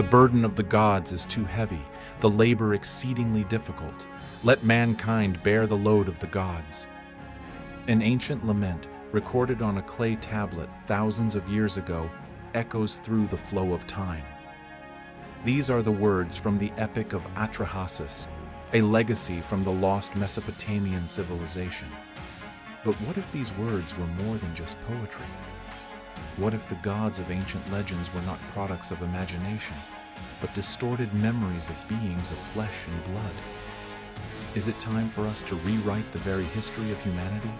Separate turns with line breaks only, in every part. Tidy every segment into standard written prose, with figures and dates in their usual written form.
The burden of the gods is too heavy, the labor exceedingly difficult. Let mankind bear the load of the gods. An ancient lament, recorded on a clay tablet thousands of years ago, echoes through the flow of time. These are the words from the Epic of Atrahasis, a legacy from the lost Mesopotamian civilization. But what if these words were more than just poetry? What if the gods of ancient legends were not products of imagination, but distorted memories of beings of flesh and blood? Is it time for us to rewrite the very history of humanity?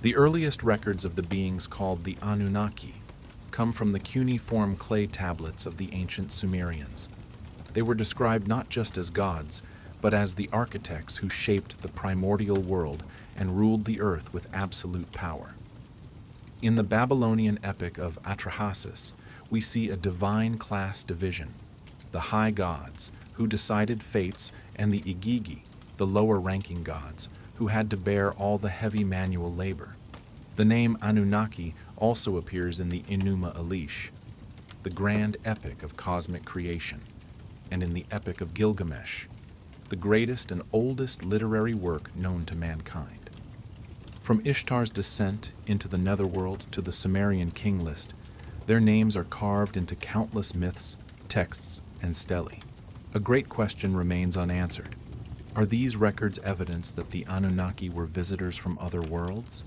The earliest records of the beings called the Anunnaki come from the cuneiform clay tablets of the ancient Sumerians. They were described not just as gods, but as the architects who shaped the primordial world and ruled the earth with absolute power. In the Babylonian epic of Atrahasis, we see a divine class division: the high gods, who decided fates, and the Igigi, the lower-ranking gods, who had to bear all the heavy manual labor. The name Anunnaki also appears in the Enuma Elish, the grand epic of cosmic creation, and in the Epic of Gilgamesh, the greatest and oldest literary work known to mankind. From Ishtar's descent into the netherworld to the Sumerian king list, their names are carved into countless myths, texts, and stelae. A great question remains unanswered. Are these records evidence that the Anunnaki were visitors from other worlds?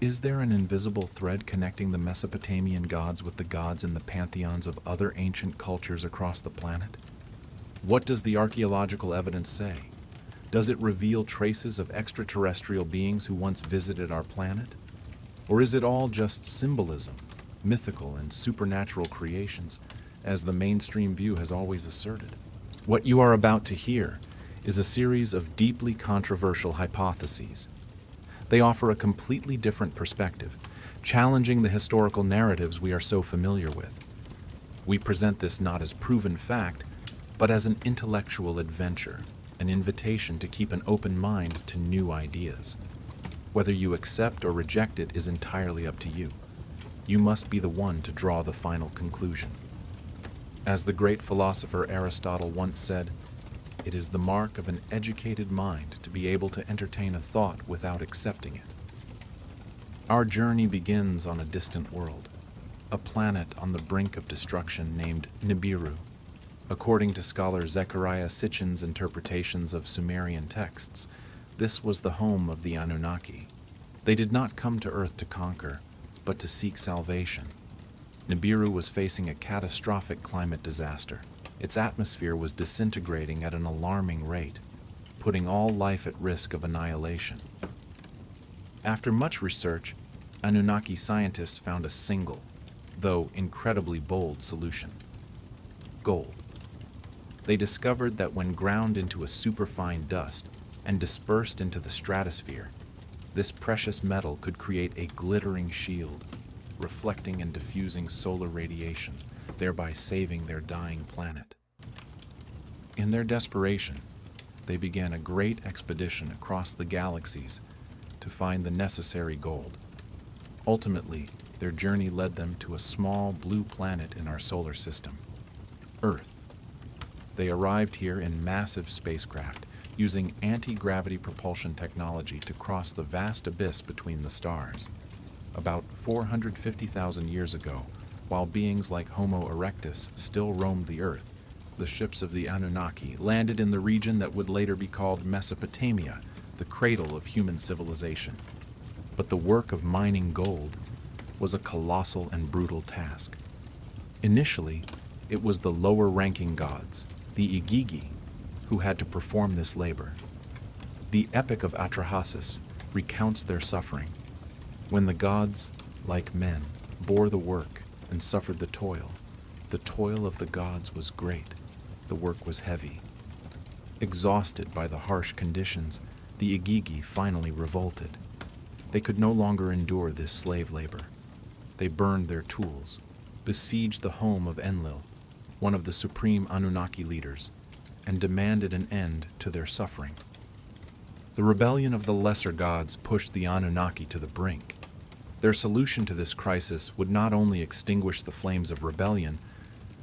Is there an invisible thread connecting the Mesopotamian gods with the gods in the pantheons of other ancient cultures across the planet? What does the archaeological evidence say? Does it reveal traces of extraterrestrial beings who once visited our planet? Or is it all just symbolism, mythical and supernatural creations, as the mainstream view has always asserted? What you are about to hear is a series of deeply controversial hypotheses. They offer a completely different perspective, challenging the historical narratives we are so familiar with. We present this not as proven fact, but as an intellectual adventure, an invitation to keep an open mind to new ideas. Whether you accept or reject it is entirely up to you. You must be the one to draw the final conclusion. As the great philosopher Aristotle once said, "It is the mark of an educated mind to be able to entertain a thought without accepting it." Our journey begins on a distant world, a planet on the brink of destruction named Nibiru. According to scholar Zecharia Sitchin's interpretations of Sumerian texts, this was the home of the Anunnaki. They did not come to Earth to conquer, but to seek salvation. Nibiru was facing a catastrophic climate disaster. Its atmosphere was disintegrating at an alarming rate, putting all life at risk of annihilation. After much research, Anunnaki scientists found a single, though incredibly bold, solution: gold. They discovered that when ground into a superfine dust and dispersed into the stratosphere, this precious metal could create a glittering shield, reflecting and diffusing solar radiation, thereby saving their dying planet. In their desperation, they began a great expedition across the galaxies to find the necessary gold. Ultimately, their journey led them to a small blue planet in our solar system, Earth. They arrived here in massive spacecraft, using anti-gravity propulsion technology to cross the vast abyss between the stars. About 450,000 years ago, while beings like Homo erectus still roamed the Earth, the ships of the Anunnaki landed in the region that would later be called Mesopotamia, the cradle of human civilization. But the work of mining gold was a colossal and brutal task. Initially, it was the lower-ranking gods, the Igigi, who had to perform this labor. The Epic of Atrahasis recounts their suffering. When the gods, like men, bore the work and suffered the toil of the gods was great, the work was heavy. Exhausted by the harsh conditions, the Igigi finally revolted. They could no longer endure this slave labor. They burned their tools, besieged the home of Enlil, one of the supreme Anunnaki leaders, and demanded an end to their suffering. The rebellion of the lesser gods pushed the Anunnaki to the brink. Their solution to this crisis would not only extinguish the flames of rebellion,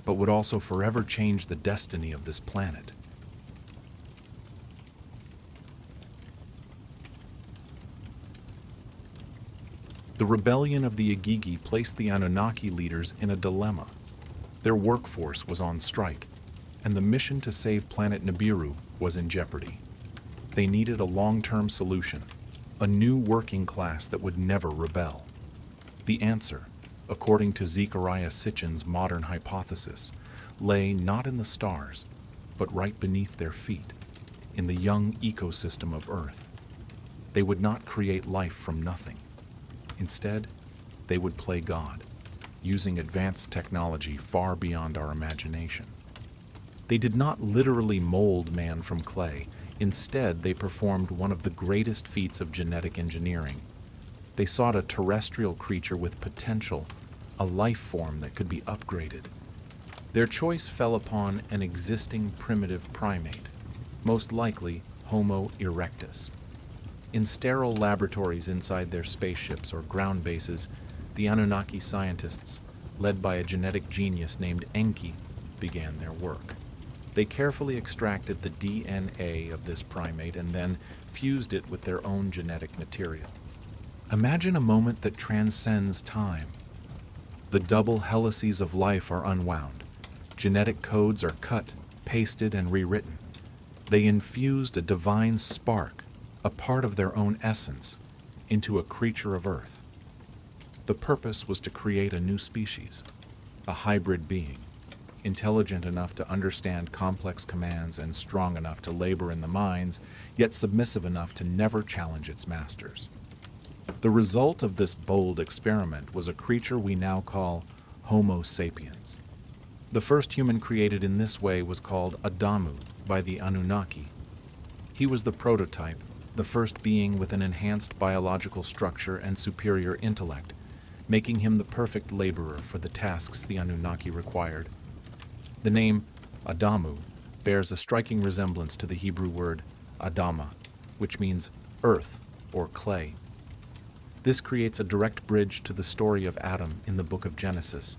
but would also forever change the destiny of this planet. The rebellion of the Igigi placed the Anunnaki leaders in a dilemma. Their workforce was on strike, and the mission to save planet Nibiru was in jeopardy. They needed a long-term solution, a new working class that would never rebel. The answer, according to Zecharia Sitchin's modern hypothesis, lay not in the stars, but right beneath their feet, in the young ecosystem of Earth. They would not create life from nothing. Instead, they would play God, using advanced technology far beyond our imagination. They did not literally mold man from clay. Instead, they performed one of the greatest feats of genetic engineering. They sought a terrestrial creature with potential, a life form that could be upgraded. Their choice fell upon an existing primitive primate, most likely Homo erectus. In sterile laboratories inside their spaceships or ground bases, the Anunnaki scientists, led by a genetic genius named Enki, began their work. They carefully extracted the DNA of this primate and then fused it with their own genetic material. Imagine a moment that transcends time. The double helices of life are unwound. Genetic codes are cut, pasted, and rewritten. They infused a divine spark, a part of their own essence, into a creature of Earth. The purpose was to create a new species, a hybrid being, intelligent enough to understand complex commands and strong enough to labor in the mines, yet submissive enough to never challenge its masters. The result of this bold experiment was a creature we now call Homo sapiens. The first human created in this way was called Adamu by the Anunnaki. He was the prototype, the first being with an enhanced biological structure and superior intellect, making him the perfect laborer for the tasks the Anunnaki required. The name Adamu bears a striking resemblance to the Hebrew word Adama, which means earth or clay. This creates a direct bridge to the story of Adam in the book of Genesis,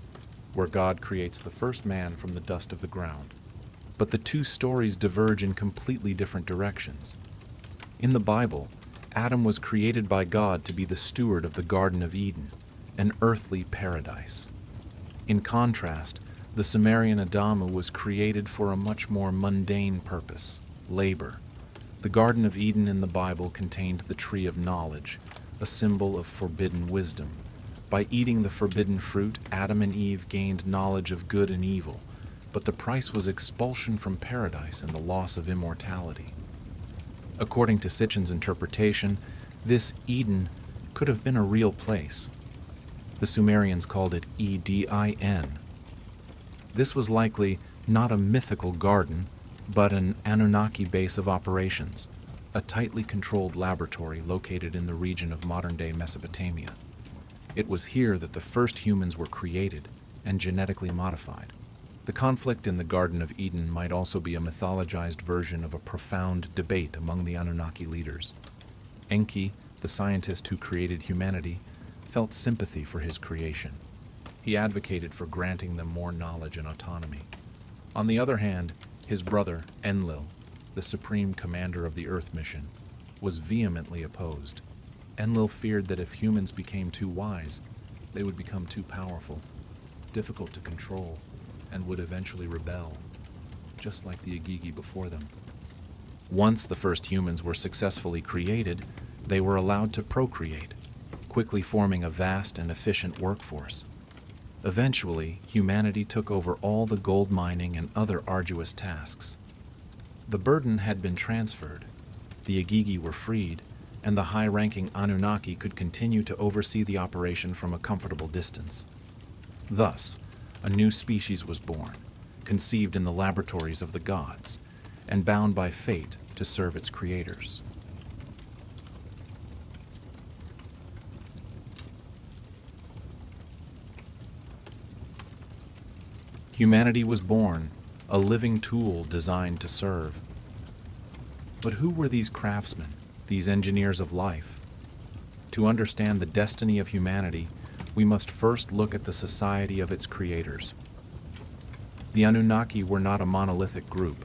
where God creates the first man from the dust of the ground. But the two stories diverge in completely different directions. In the Bible, Adam was created by God to be the steward of the Garden of Eden, an earthly paradise. In contrast, the Sumerian Adamu was created for a much more mundane purpose, labor. The Garden of Eden in the Bible contained the tree of knowledge, a symbol of forbidden wisdom. By eating the forbidden fruit, Adam and Eve gained knowledge of good and evil, but the price was expulsion from paradise and the loss of immortality. According to Sitchin's interpretation, this Eden could have been a real place. The Sumerians called it Edin. This was likely not a mythical garden, but an Anunnaki base of operations, a tightly controlled laboratory located in the region of modern-day Mesopotamia. It was here that the first humans were created and genetically modified. The conflict in the Garden of Eden might also be a mythologized version of a profound debate among the Anunnaki leaders. Enki, the scientist who created humanity, felt sympathy for his creation. He advocated for granting them more knowledge and autonomy. On the other hand, his brother, Enlil, the supreme commander of the Earth mission, was vehemently opposed. Enlil feared that if humans became too wise, they would become too powerful, difficult to control, and would eventually rebel, just like the Igigi before them. Once the first humans were successfully created, they were allowed to procreate, quickly forming a vast and efficient workforce. Eventually, humanity took over all the gold mining and other arduous tasks. The burden had been transferred, the Igigi were freed, and the high-ranking Anunnaki could continue to oversee the operation from a comfortable distance. Thus, a new species was born, conceived in the laboratories of the gods, and bound by fate to serve its creators. Humanity was born, a living tool designed to serve. But who were these craftsmen, these engineers of life? To understand the destiny of humanity, we must first look at the society of its creators. The Anunnaki were not a monolithic group.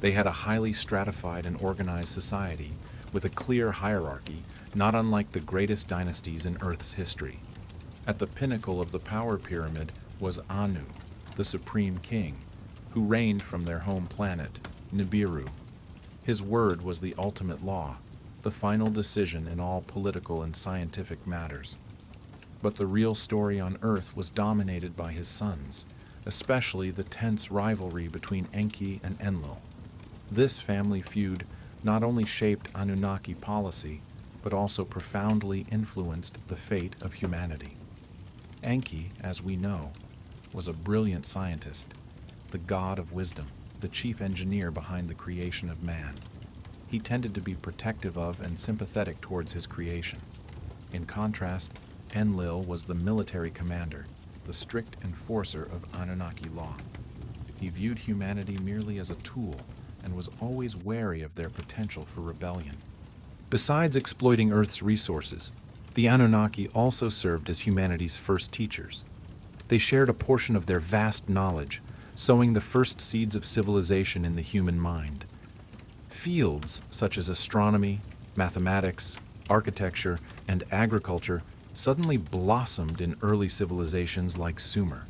They had a highly stratified and organized society with a clear hierarchy, not unlike the greatest dynasties in Earth's history. At the pinnacle of the power pyramid was Anu, the supreme king, who reigned from their home planet, Nibiru. His word was the ultimate law, the final decision in all political and scientific matters. But the real story on Earth was dominated by his sons, especially the tense rivalry between Enki and Enlil. This family feud not only shaped Anunnaki policy, but also profoundly influenced the fate of humanity. Enki, as we know, was a brilliant scientist, the god of wisdom, the chief engineer behind the creation of man. He tended to be protective of and sympathetic towards his creation. In contrast, Enlil was the military commander, the strict enforcer of Anunnaki law. He viewed humanity merely as a tool and was always wary of their potential for rebellion. Besides exploiting Earth's resources, the Anunnaki also served as humanity's first teachers. They shared a portion of their vast knowledge, sowing the first seeds of civilization in the human mind. Fields such as astronomy, mathematics, architecture, and agriculture suddenly blossomed in early civilizations like Sumer.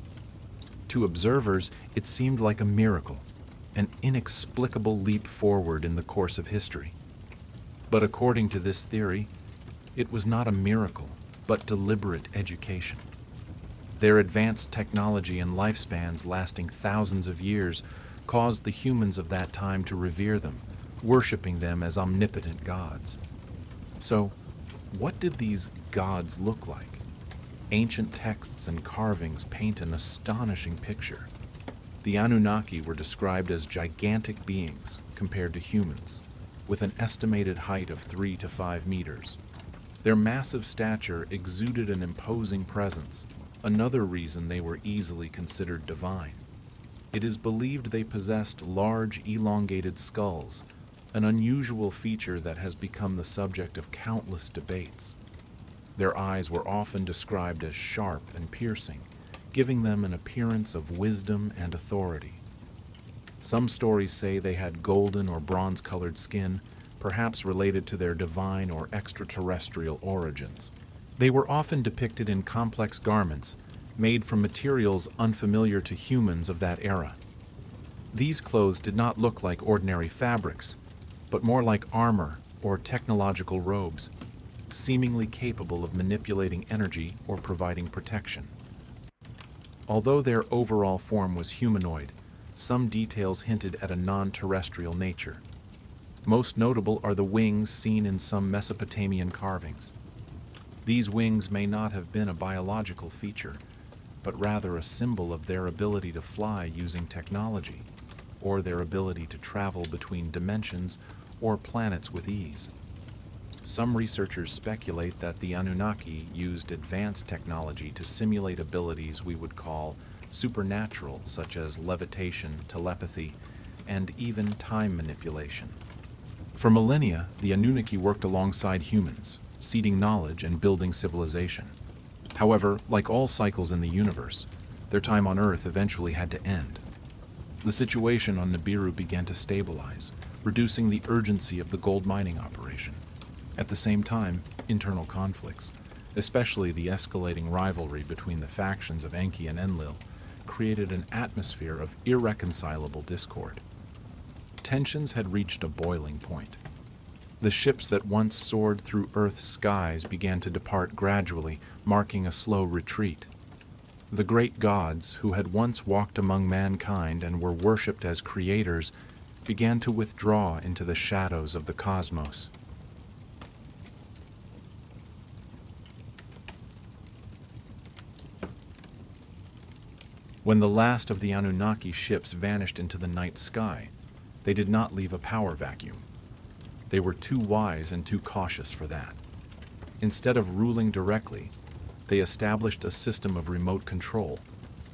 To observers, it seemed like a miracle, an inexplicable leap forward in the course of history. But according to this theory, it was not a miracle, but deliberate education. Their advanced technology and lifespans lasting thousands of years caused the humans of that time to revere them, worshiping them as omnipotent gods. So, what did these gods look like? Ancient texts and carvings paint an astonishing picture. The Anunnaki were described as gigantic beings compared to humans, with an estimated height of 3 to 5 meters. Their massive stature exuded an imposing presence, another reason they were easily considered divine. It is believed they possessed large, elongated skulls, an unusual feature that has become the subject of countless debates. Their eyes were often described as sharp and piercing, giving them an appearance of wisdom and authority. Some stories say they had golden or bronze-colored skin, perhaps related to their divine or extraterrestrial origins. They were often depicted in complex garments, made from materials unfamiliar to humans of that era. These clothes did not look like ordinary fabrics, but more like armor or technological robes, seemingly capable of manipulating energy or providing protection. Although their overall form was humanoid, some details hinted at a non-terrestrial nature. Most notable are the wings seen in some Mesopotamian carvings. These wings may not have been a biological feature, but rather a symbol of their ability to fly using technology, or their ability to travel between dimensions or planets with ease. Some researchers speculate that the Anunnaki used advanced technology to simulate abilities we would call supernatural, such as levitation, telepathy, and even time manipulation. For millennia, the Anunnaki worked alongside humans, seeding knowledge and building civilization. However, like all cycles in the universe, their time on Earth eventually had to end. The situation on Nibiru began to stabilize, reducing the urgency of the gold mining operation. At the same time, internal conflicts, especially the escalating rivalry between the factions of Enki and Enlil, created an atmosphere of irreconcilable discord. Tensions had reached a boiling point. The ships that once soared through Earth's skies began to depart gradually, marking a slow retreat. The great gods, who had once walked among mankind and were worshipped as creators, began to withdraw into the shadows of the cosmos. When the last of the Anunnaki ships vanished into the night sky, they did not leave a power vacuum. They were too wise and too cautious for that. Instead of ruling directly, they established a system of remote control,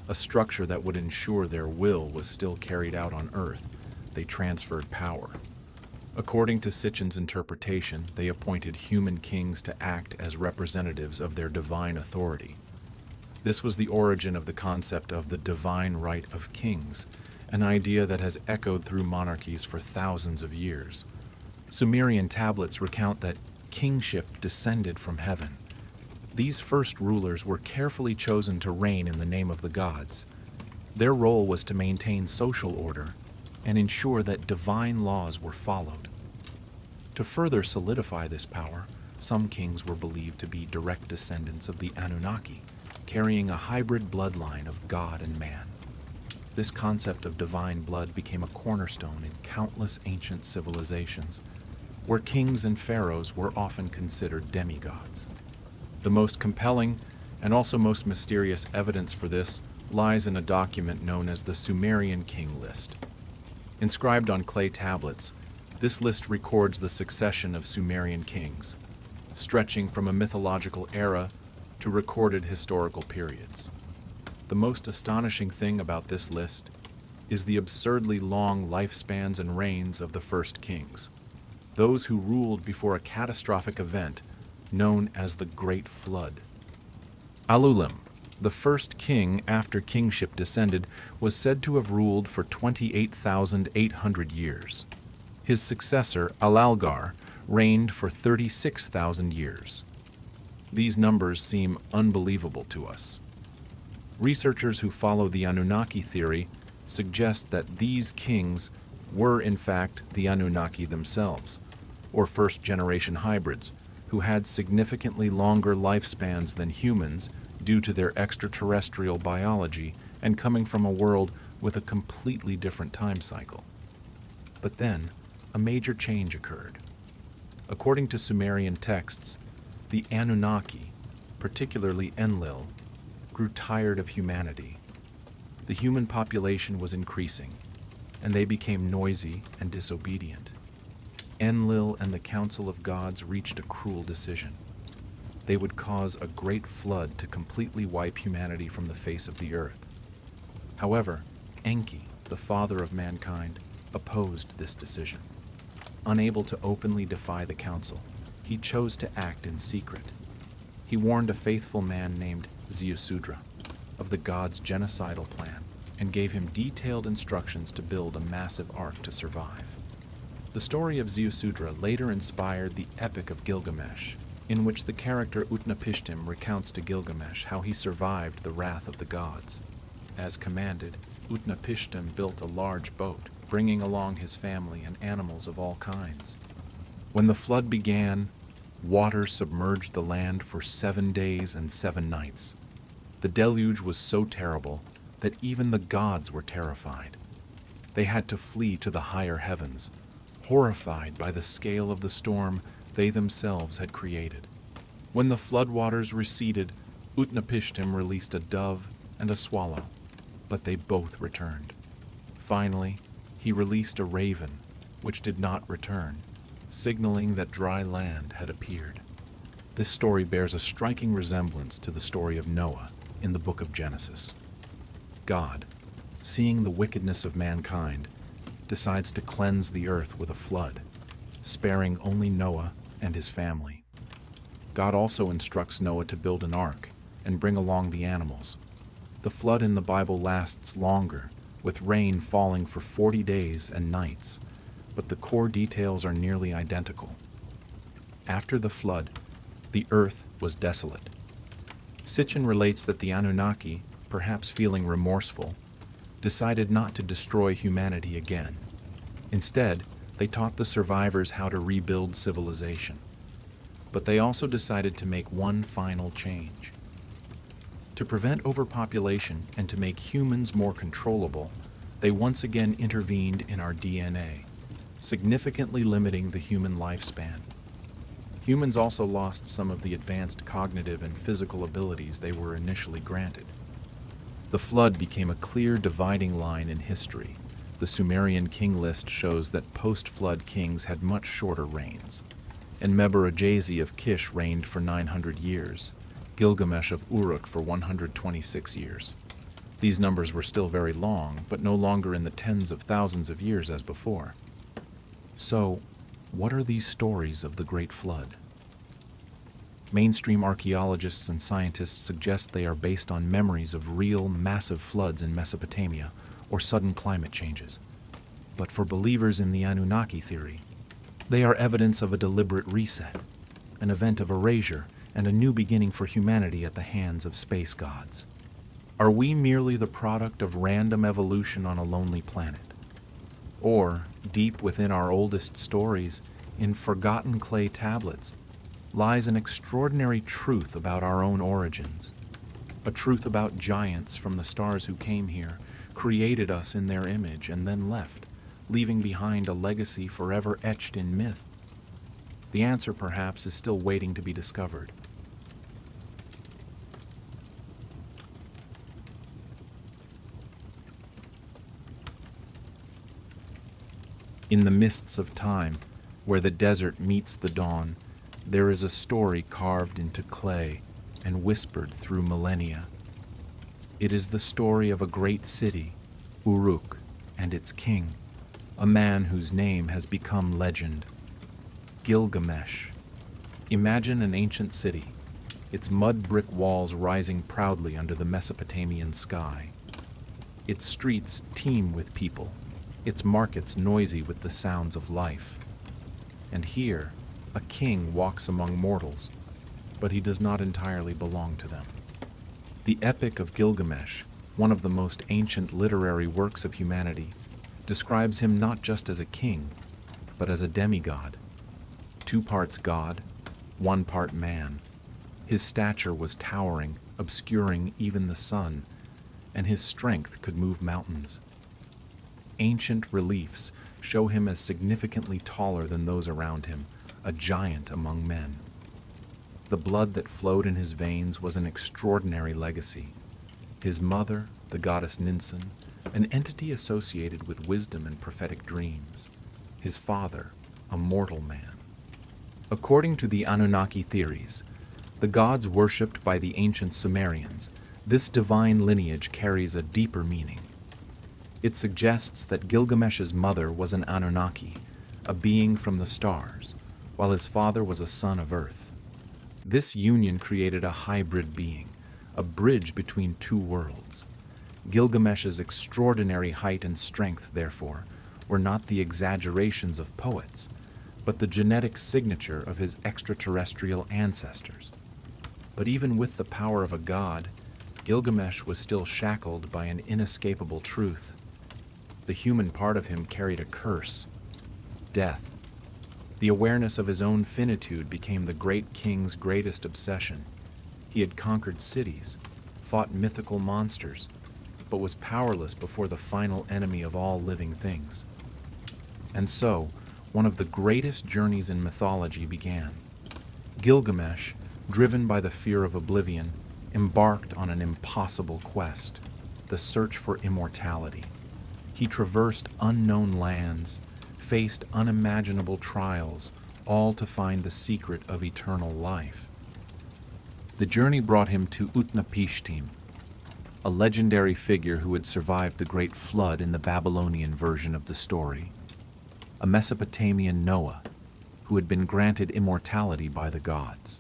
a structure that would ensure their will was still carried out on Earth. They transferred power. According to Sitchin's interpretation, they appointed human kings to act as representatives of their divine authority. This was the origin of the concept of the divine right of kings, an idea that has echoed through monarchies for thousands of years. Sumerian tablets recount that kingship descended from heaven. These first rulers were carefully chosen to reign in the name of the gods. Their role was to maintain social order and ensure that divine laws were followed. To further solidify this power, some kings were believed to be direct descendants of the Anunnaki, carrying a hybrid bloodline of God and man. This concept of divine blood became a cornerstone in countless ancient civilizations, where kings and pharaohs were often considered demigods. The most compelling and also most mysterious evidence for this lies in a document known as the Sumerian King List. Inscribed on clay tablets, this list records the succession of Sumerian kings, stretching from a mythological era to recorded historical periods. The most astonishing thing about this list is the absurdly long lifespans and reigns of the first kings, those who ruled before a catastrophic event known as the Great Flood. Alulim, the first king after kingship descended, was said to have ruled for 28,800 years. His successor, Alalgar, reigned for 36,000 years. These numbers seem unbelievable to us. Researchers who follow the Anunnaki theory suggest that these kings were in fact the Anunnaki themselves, or first-generation hybrids, who had significantly longer lifespans than humans due to their extraterrestrial biology and coming from a world with a completely different time cycle. But then, a major change occurred. According to Sumerian texts, the Anunnaki, particularly Enlil, grew tired of humanity. The human population was increasing, and they became noisy and disobedient. Enlil and the Council of Gods reached a cruel decision. They would cause a great flood to completely wipe humanity from the face of the earth. However, Enki, the father of mankind, opposed this decision. Unable to openly defy the council, he chose to act in secret. He warned a faithful man named Ziusudra of the gods' genocidal plan and gave him detailed instructions to build a massive ark to survive. The story of Ziusudra later inspired the Epic of Gilgamesh, in which the character Utnapishtim recounts to Gilgamesh how he survived the wrath of the gods. As commanded, Utnapishtim built a large boat, bringing along his family and animals of all kinds. When the flood began, water submerged the land for 7 days and 7 nights. The deluge was so terrible that even the gods were terrified. They had to flee to the higher heavens, horrified by the scale of the storm they themselves had created. When the floodwaters receded, Utnapishtim released a dove and a swallow, but they both returned. Finally, he released a raven, which did not return, signaling that dry land had appeared. This story bears a striking resemblance to the story of Noah in the book of Genesis. God, seeing the wickedness of mankind, decides to cleanse the earth with a flood, sparing only Noah and his family. God also instructs Noah to build an ark and bring along the animals. The flood in the Bible lasts longer, with rain falling for 40 days and nights, but the core details are nearly identical. After the flood, the earth was desolate. Sitchin relates that the Anunnaki, perhaps feeling remorseful, decided not to destroy humanity again. Instead, they taught the survivors how to rebuild civilization. But they also decided to make one final change. To prevent overpopulation and to make humans more controllable, they once again intervened in our DNA, significantly limiting the human lifespan. Humans also lost some of the advanced cognitive and physical abilities they were initially granted. The flood became a clear dividing line in history. The Sumerian king list shows that post-flood kings had much shorter reigns. Enmeber-Ajazi of Kish reigned for 900 years, Gilgamesh of Uruk for 126 years. These numbers were still very long, but no longer in the tens of thousands of years as before. So, What are these stories of the Great Flood? Mainstream archaeologists and scientists suggest they are based on memories of real, massive floods in Mesopotamia or sudden climate changes. But for believers in the Anunnaki theory, they are evidence of a deliberate reset, an event of erasure, and a new beginning for humanity at the hands of space gods. Are we merely the product of random evolution on a lonely planet? Or, deep within our oldest stories, in forgotten clay tablets, lies an extraordinary truth about our own origins, a truth about giants from the stars who came here, created us in their image, and then left, leaving behind a legacy forever etched in myth? The answer, perhaps, is still waiting to be discovered. In the mists of time, where the desert meets the dawn, there is a story carved into clay and whispered through millennia. It is the story of a great city, Uruk, and its king, a man whose name has become legend, Gilgamesh. Imagine an ancient city, its mud brick walls rising proudly under the Mesopotamian sky. Its streets teem with people, its markets noisy with the sounds of life. And here, a king walks among mortals, but he does not entirely belong to them. The Epic of Gilgamesh, one of the most ancient literary works of humanity, describes him not just as a king, but as a demigod. 2 parts God, 1 part man. His stature was towering, obscuring even the sun, and his strength could move mountains. Ancient reliefs show him as significantly taller than those around him, a giant among men. The blood that flowed in his veins was an extraordinary legacy. His mother, the goddess Ninsun, an entity associated with wisdom and prophetic dreams. His father, a mortal man. According to the Anunnaki theories, the gods worshipped by the ancient Sumerians, this divine lineage carries a deeper meaning. It suggests that Gilgamesh's mother was an Anunnaki, a being from the stars, while his father was a son of earth. This union created a hybrid being, a bridge between 2 worlds. Gilgamesh's extraordinary height and strength, therefore, were not the exaggerations of poets, but the genetic signature of his extraterrestrial ancestors. But even with the power of a god, Gilgamesh was still shackled by an inescapable truth. The human part of him carried a curse, death. The awareness of his own finitude became the great king's greatest obsession. He had conquered cities, fought mythical monsters, but was powerless before the final enemy of all living things. And so, one of the greatest journeys in mythology began. Gilgamesh, driven by the fear of oblivion, embarked on an impossible quest, the search for immortality. He traversed unknown lands, faced unimaginable trials, all to find the secret of eternal life. The journey brought him to Utnapishtim, a legendary figure who had survived the Great Flood in the Babylonian version of the story, a Mesopotamian Noah who had been granted immortality by the gods.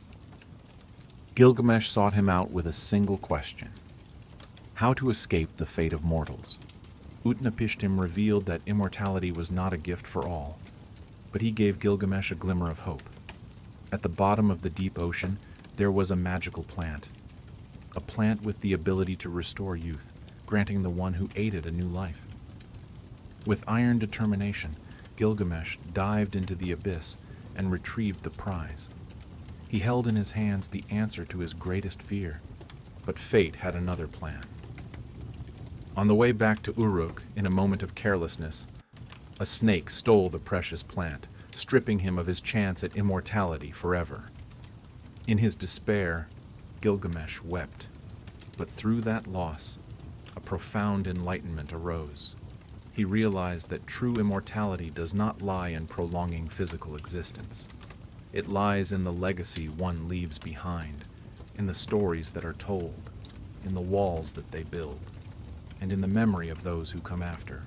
Gilgamesh sought him out with a single question: how to escape the fate of mortals. Utnapishtim revealed that immortality was not a gift for all, but he gave Gilgamesh a glimmer of hope. At the bottom of the deep ocean, there was a magical plant, a plant with the ability to restore youth, granting the one who ate it a new life. With iron determination, Gilgamesh dived into the abyss and retrieved the prize. He held in his hands the answer to his greatest fear, but fate had another plan. On the way back to Uruk, in a moment of carelessness, a snake stole the precious plant, stripping him of his chance at immortality forever. In his despair, Gilgamesh wept, but through that loss, a profound enlightenment arose. He realized that true immortality does not lie in prolonging physical existence. It lies in the legacy one leaves behind, in the stories that are told, in the walls that they build, and in the memory of those who come after.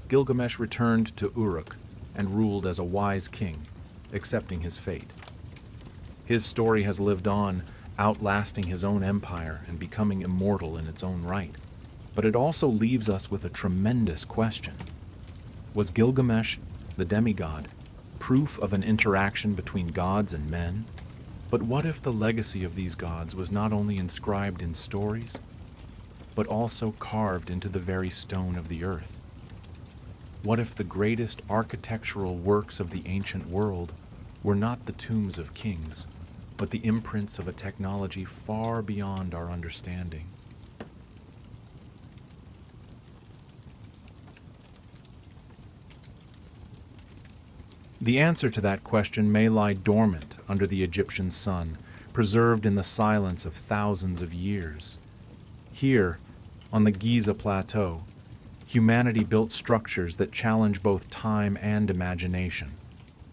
Gilgamesh returned to Uruk, and ruled as a wise king, accepting his fate. His story has lived on, outlasting his own empire and becoming immortal in its own right. But it also leaves us with a tremendous question. Was Gilgamesh, the demigod, proof of an interaction between gods and men? But what if the legacy of these gods was not only inscribed in stories, but also carved into the very stone of the earth? What if the greatest architectural works of the ancient world were not the tombs of kings, but the imprints of a technology far beyond our understanding? The answer to that question may lie dormant under the Egyptian sun, preserved in the silence of thousands of years. Here, on the Giza Plateau, humanity built structures that challenge both time and imagination.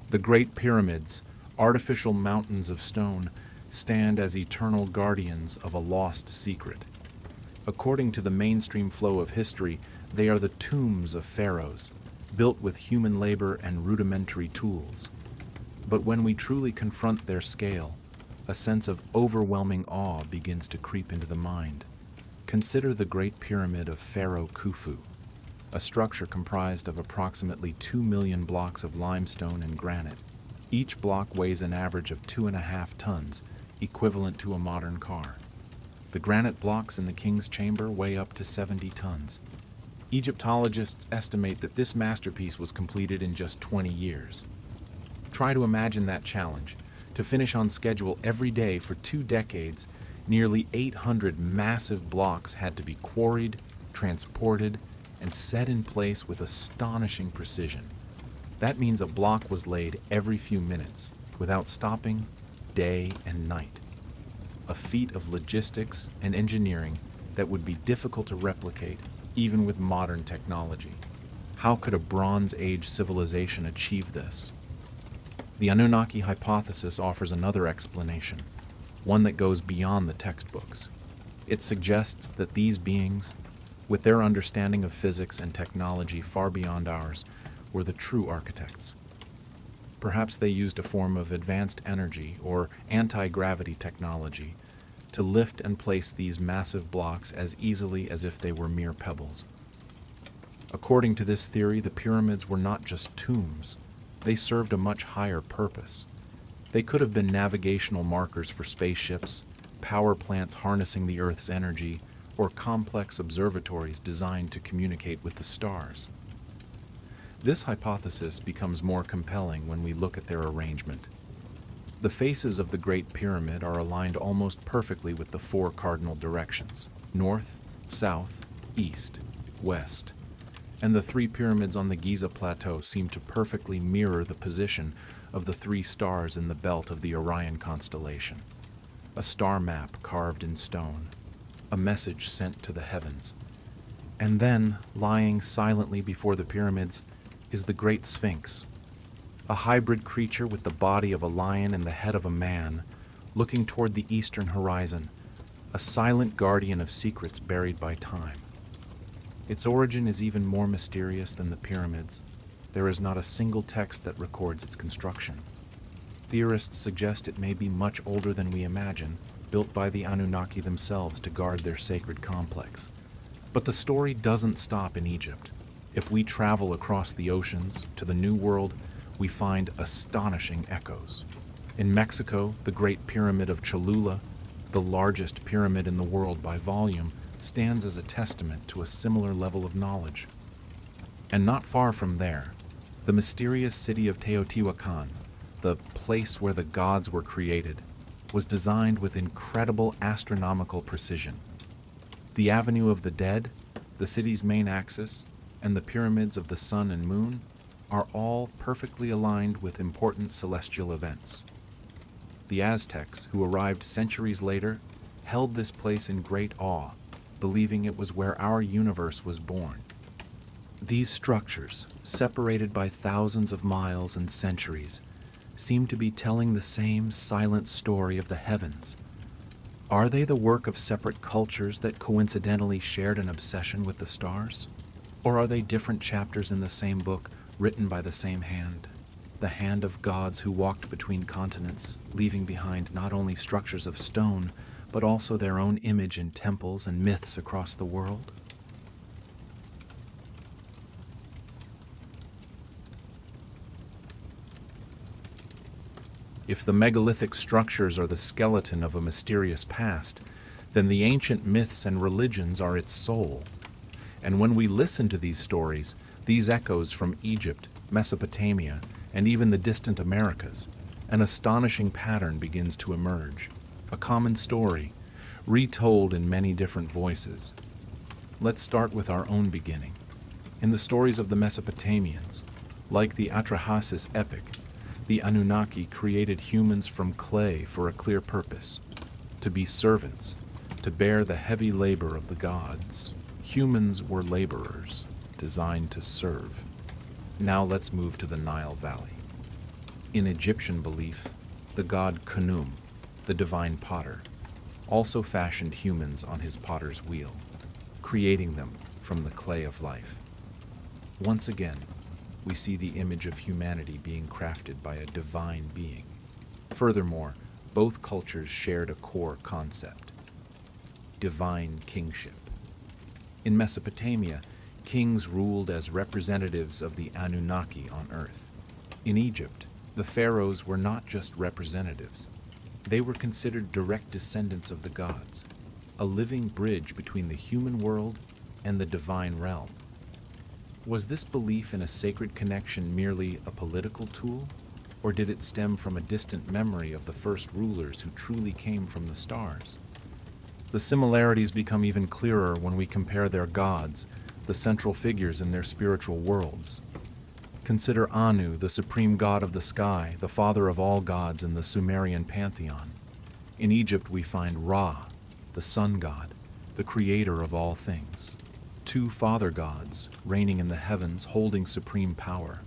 The Great Pyramids, artificial mountains of stone, stand as eternal guardians of a lost secret. According to the mainstream flow of history, they are the tombs of pharaohs, built with human labor and rudimentary tools. But when we truly confront their scale, a sense of overwhelming awe begins to creep into the mind. Consider the Great Pyramid of Pharaoh Khufu, a structure comprised of approximately 2 million blocks of limestone and granite. Each block weighs an average of 2.5 tons, equivalent to a modern car. The granite blocks in the king's chamber weigh up to 70 tons. Egyptologists estimate that this masterpiece was completed in just 20 years. Try to imagine that challenge. To finish on schedule every day for 2 decades, nearly 800 massive blocks had to be quarried, transported, and set in place with astonishing precision. That means a block was laid every few minutes, without stopping, day and night. A feat of logistics and engineering that would be difficult to replicate even with modern technology. How could a Bronze Age civilization achieve this? The Anunnaki hypothesis offers another explanation, one that goes beyond the textbooks. It suggests that these beings, with their understanding of physics and technology far beyond ours, were the true architects. Perhaps they used a form of advanced energy or anti-gravity technology to lift and place these massive blocks as easily as if they were mere pebbles. According to this theory, the pyramids were not just tombs. They served a much higher purpose. They could have been navigational markers for spaceships, power plants harnessing the Earth's energy, or complex observatories designed to communicate with the stars. This hypothesis becomes more compelling when we look at their arrangement. The faces of the Great Pyramid are aligned almost perfectly with the 4 cardinal directions: north, south, east, west. And the 3 pyramids on the Giza Plateau seem to perfectly mirror the position of the 3 stars in the belt of the Orion constellation. A star map carved in stone, a message sent to the heavens. And then, lying silently before the pyramids, is the Great Sphinx, a hybrid creature with the body of a lion and the head of a man, looking toward the eastern horizon, a silent guardian of secrets buried by time. Its origin is even more mysterious than the pyramids. There is not a single text that records its construction. Theorists suggest it may be much older than we imagine, built by the Anunnaki themselves to guard their sacred complex. But the story doesn't stop in Egypt. If we travel across the oceans to the New World, we find astonishing echoes. In Mexico, the Great Pyramid of Cholula, the largest pyramid in the world by volume, stands as a testament to a similar level of knowledge. And not far from there, the mysterious city of Teotihuacan, the place where the gods were created, was designed with incredible astronomical precision. The Avenue of the Dead, the city's main axis, and the pyramids of the sun and moon are all perfectly aligned with important celestial events. The Aztecs, who arrived centuries later, held this place in great awe, believing it was where our universe was born. These structures, separated by thousands of miles and centuries, seem to be telling the same silent story of the heavens. Are they the work of separate cultures that coincidentally shared an obsession with the stars? Or are they different chapters in the same book, written by the same hand, the hand of gods who walked between continents, leaving behind not only structures of stone, but also their own image in temples and myths across the world? If the megalithic structures are the skeleton of a mysterious past, then the ancient myths and religions are its soul. And when we listen to these stories, these echoes from Egypt, Mesopotamia, and even the distant Americas, an astonishing pattern begins to emerge. A common story, retold in many different voices. Let's start with our own beginning. In the stories of the Mesopotamians, like the Atrahasis epic, the Anunnaki created humans from clay for a clear purpose: to be servants, to bear the heavy labor of the gods. Humans were laborers, designed to serve. Now let's move to the Nile Valley. In Egyptian belief, the god Khnum, the divine potter, also fashioned humans on his potter's wheel, creating them from the clay of life. Once again, we see the image of humanity being crafted by a divine being. Furthermore, both cultures shared a core concept: divine kingship. In Mesopotamia, kings ruled as representatives of the Anunnaki on earth. In Egypt, the pharaohs were not just representatives. They were considered direct descendants of the gods, a living bridge between the human world and the divine realm. Was this belief in a sacred connection merely a political tool, or did it stem from a distant memory of the first rulers who truly came from the stars? The similarities become even clearer when we compare their gods, the central figures in their spiritual worlds. Consider Anu, the supreme god of the sky, the father of all gods in the Sumerian pantheon. In Egypt we find Ra, the sun god, the creator of all things. Two father gods reigning in the heavens, holding supreme power.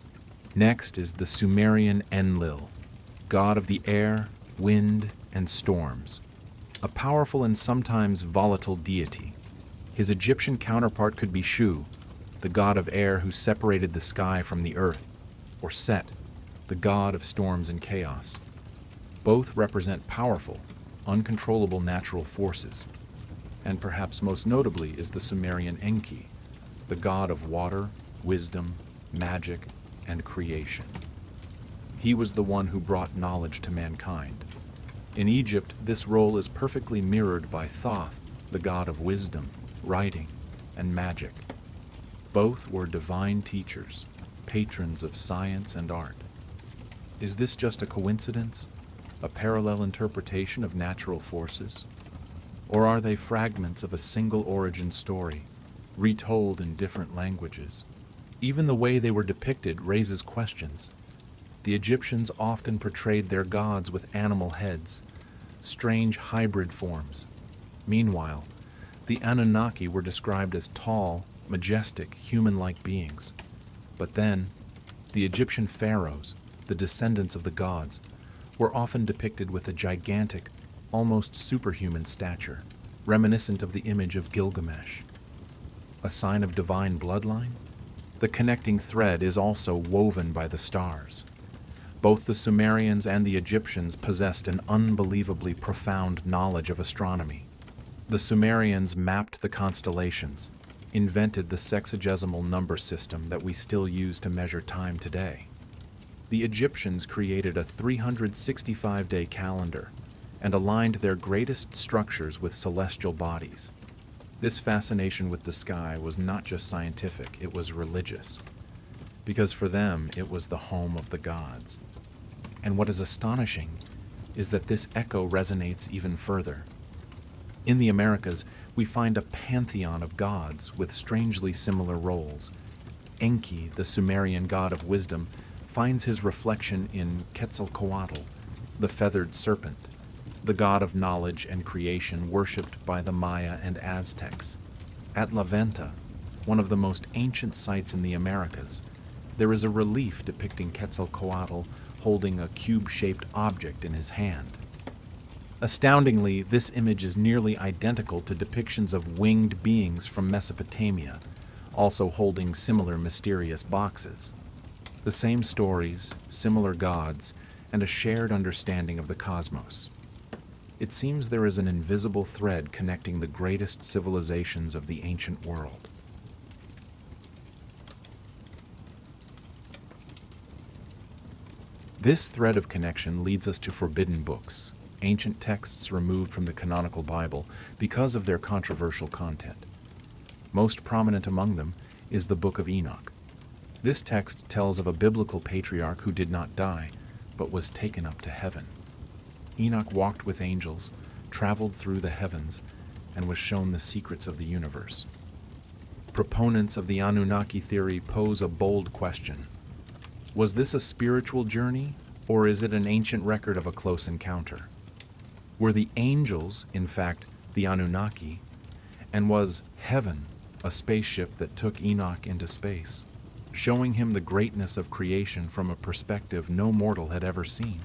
Next is the Sumerian Enlil, god of the air, wind, and storms, a powerful and sometimes volatile deity. His Egyptian counterpart could be Shu, the god of air who separated the sky from the earth, or Set, the god of storms and chaos. Both represent powerful, uncontrollable natural forces. And perhaps most notably is the Sumerian Enki, the god of water, wisdom, magic, and creation. He was the one who brought knowledge to mankind. In Egypt, this role is perfectly mirrored by Thoth, the god of wisdom, writing, and magic. Both were divine teachers, patrons of science and art. Is this just a coincidence, a parallel interpretation of natural forces? Or are they fragments of a single origin story, retold in different languages? Even the way they were depicted raises questions. The Egyptians often portrayed their gods with animal heads, strange hybrid forms. Meanwhile, the Anunnaki were described as tall, majestic, human-like beings. But then, the Egyptian pharaohs, the descendants of the gods, were often depicted with a gigantic, almost superhuman stature, reminiscent of the image of Gilgamesh. A sign of divine bloodline? The connecting thread is also woven by the stars. Both the Sumerians and the Egyptians possessed an unbelievably profound knowledge of astronomy. The Sumerians mapped the constellations, invented the sexagesimal number system that we still use to measure time today. The Egyptians created a 365-day calendar and aligned their greatest structures with celestial bodies. This fascination with the sky was not just scientific, it was religious, because for them it was the home of the gods. And what is astonishing is that this echo resonates even further. In the Americas, we find a pantheon of gods with strangely similar roles. Enki, the Sumerian god of wisdom, finds his reflection in Quetzalcoatl, the feathered serpent, the god of knowledge and creation worshipped by the Maya and Aztecs. At La Venta, one of the most ancient sites in the Americas, there is a relief depicting Quetzalcoatl holding a cube-shaped object in his hand. Astoundingly, this image is nearly identical to depictions of winged beings from Mesopotamia, also holding similar mysterious boxes. The same stories, similar gods, and a shared understanding of the cosmos. It seems there is an invisible thread connecting the greatest civilizations of the ancient world. This thread of connection leads us to forbidden books, ancient texts removed from the canonical Bible because of their controversial content. Most prominent among them is the Book of Enoch. This text tells of a biblical patriarch who did not die, but was taken up to heaven. Enoch walked with angels, traveled through the heavens, and was shown the secrets of the universe. Proponents of the Anunnaki theory pose a bold question. Was this a spiritual journey, or is it an ancient record of a close encounter? Were the angels, in fact, the Anunnaki, and was heaven a spaceship that took Enoch into space, showing him the greatness of creation from a perspective no mortal had ever seen?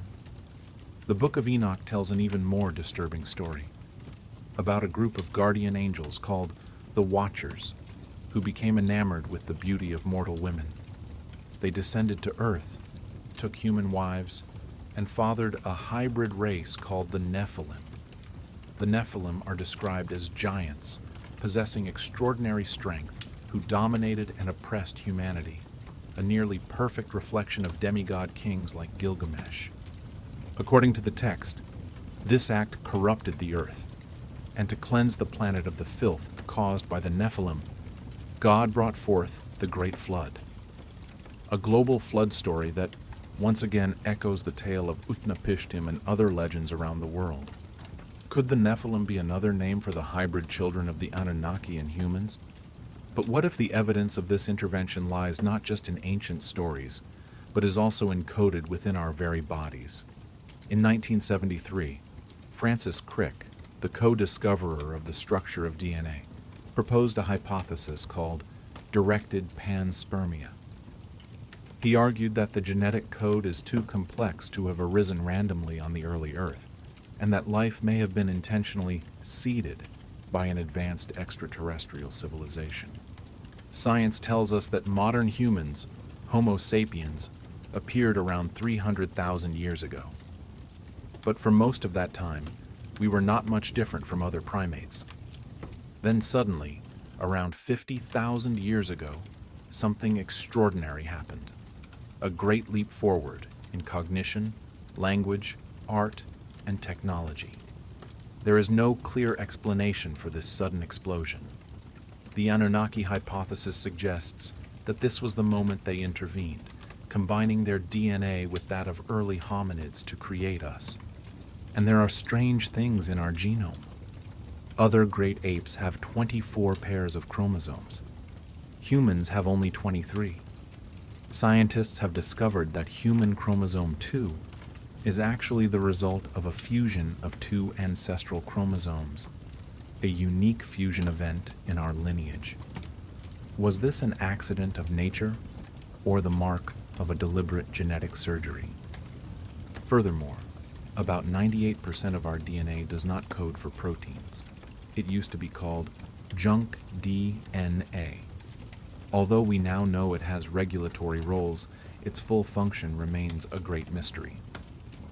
The Book of Enoch tells an even more disturbing story about a group of guardian angels called the Watchers, who became enamored with the beauty of mortal women. They descended to Earth, took human wives, and fathered a hybrid race called the Nephilim. The Nephilim are described as giants, possessing extraordinary strength, who dominated and oppressed humanity, a nearly perfect reflection of demigod kings like Gilgamesh. According to the text, this act corrupted the earth, and to cleanse the planet of the filth caused by the Nephilim, God brought forth the Great Flood. A global flood story that once again echoes the tale of Utnapishtim and other legends around the world. Could the Nephilim be another name for the hybrid children of the Anunnaki and humans? But what if the evidence of this intervention lies not just in ancient stories, but is also encoded within our very bodies? In 1973, Francis Crick, the co-discoverer of the structure of DNA, proposed a hypothesis called directed panspermia. He argued that the genetic code is too complex to have arisen randomly on the early Earth, and that life may have been intentionally seeded by an advanced extraterrestrial civilization. Science tells us that modern humans, Homo sapiens, appeared around 300,000 years ago. But for most of that time, we were not much different from other primates. Then suddenly, around 50,000 years ago, something extraordinary happened. A great leap forward in cognition, language, art, and technology. There is no clear explanation for this sudden explosion. The Anunnaki hypothesis suggests that this was the moment they intervened, combining their DNA with that of early hominids to create us. And there are strange things in our genome. Other great apes have 24 pairs of chromosomes. Humans have only 23. Scientists have discovered that human chromosome 2 is actually the result of a fusion of two ancestral chromosomes, a unique fusion event in our lineage. Was this an accident of nature or the mark of a deliberate genetic surgery? Furthermore, about 98% of our DNA does not code for proteins. It used to be called junk DNA. Although we now know it has regulatory roles, its full function remains a great mystery.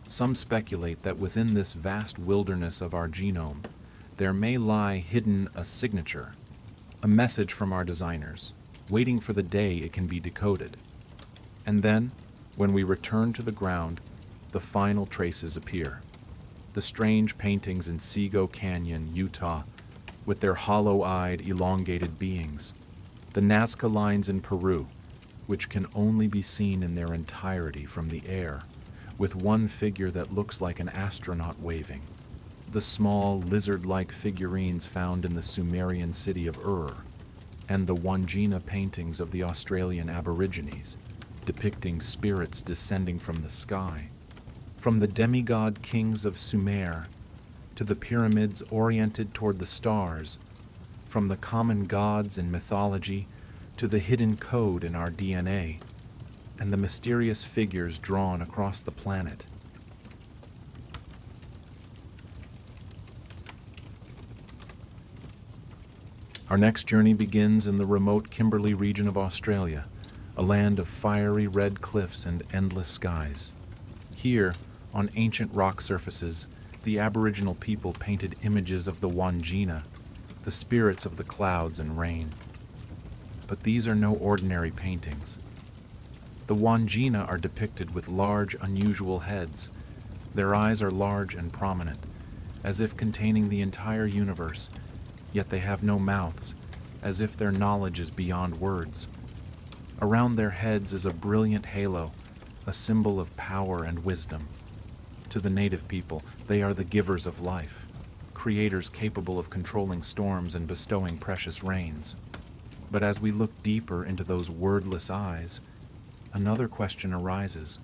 Some speculate that within this vast wilderness of our genome, there may lie hidden a signature, a message from our designers, waiting for the day it can be decoded. And then, when we return to the ground, the final traces appear. The strange paintings in Sego Canyon, Utah, with their hollow-eyed, elongated beings. The Nazca lines in Peru, which can only be seen in their entirety from the air, with one figure that looks like an astronaut waving. The small, lizard-like figurines found in the Sumerian city of Ur, and the Wandjina paintings of the Australian Aborigines, depicting spirits descending from the sky. From the demigod kings of Sumer to the pyramids oriented toward the stars, from the common gods in mythology to the hidden code in our DNA, and the mysterious figures drawn across the planet. Our next journey begins in the remote Kimberley region of Australia, a land of fiery red cliffs and endless skies. Here, on ancient rock surfaces, the Aboriginal people painted images of the Wandjina, the spirits of the clouds and rain. But these are no ordinary paintings. The Wandjina are depicted with large, unusual heads. Their eyes are large and prominent, as if containing the entire universe, yet they have no mouths, as if their knowledge is beyond words. Around their heads is a brilliant halo, a symbol of power and wisdom. To the native people, they are the givers of life, creators capable of controlling storms and bestowing precious rains. But as we look deeper into those wordless eyes, another question arises.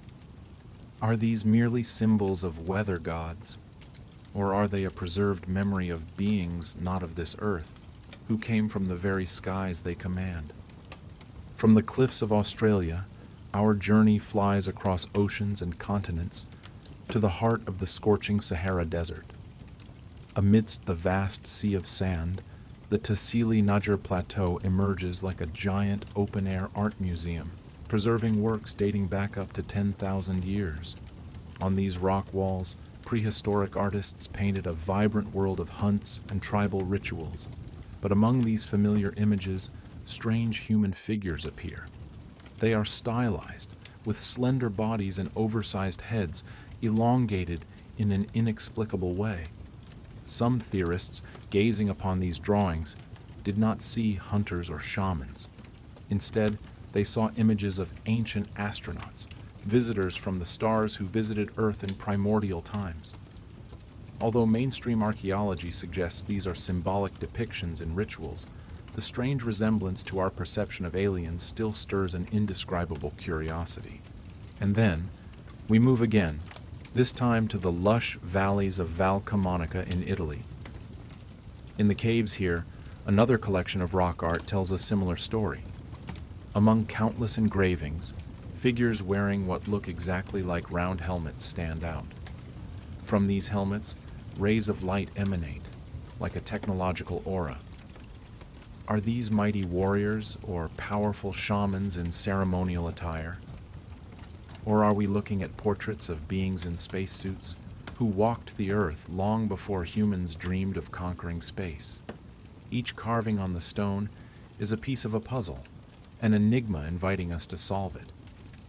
Are these merely symbols of weather gods, or are they a preserved memory of beings not of this earth, who came from the very skies they command? From the cliffs of Australia, our journey flies across oceans and continents to the heart of the scorching Sahara Desert. Amidst the vast sea of sand, the Tassili Najjar Plateau emerges like a giant open-air art museum, preserving works dating back up to 10,000 years. On these rock walls, prehistoric artists painted a vibrant world of hunts and tribal rituals. But among these familiar images, strange human figures appear. They are stylized, with slender bodies and oversized heads, elongated in an inexplicable way. Some theorists, gazing upon these drawings, did not see hunters or shamans. Instead, they saw images of ancient astronauts, visitors from the stars who visited Earth in primordial times. Although mainstream archaeology suggests these are symbolic depictions and rituals, the strange resemblance to our perception of aliens still stirs an indescribable curiosity. And then, we move again, this time to the lush valleys of Val Camonica in Italy. In the caves here, another collection of rock art tells a similar story. Among countless engravings, figures wearing what look exactly like round helmets stand out. From these helmets, rays of light emanate, like a technological aura. Are these mighty warriors or powerful shamans in ceremonial attire? Or are we looking at portraits of beings in spacesuits who walked the Earth long before humans dreamed of conquering space? Each carving on the stone is a piece of a puzzle, an enigma inviting us to solve it.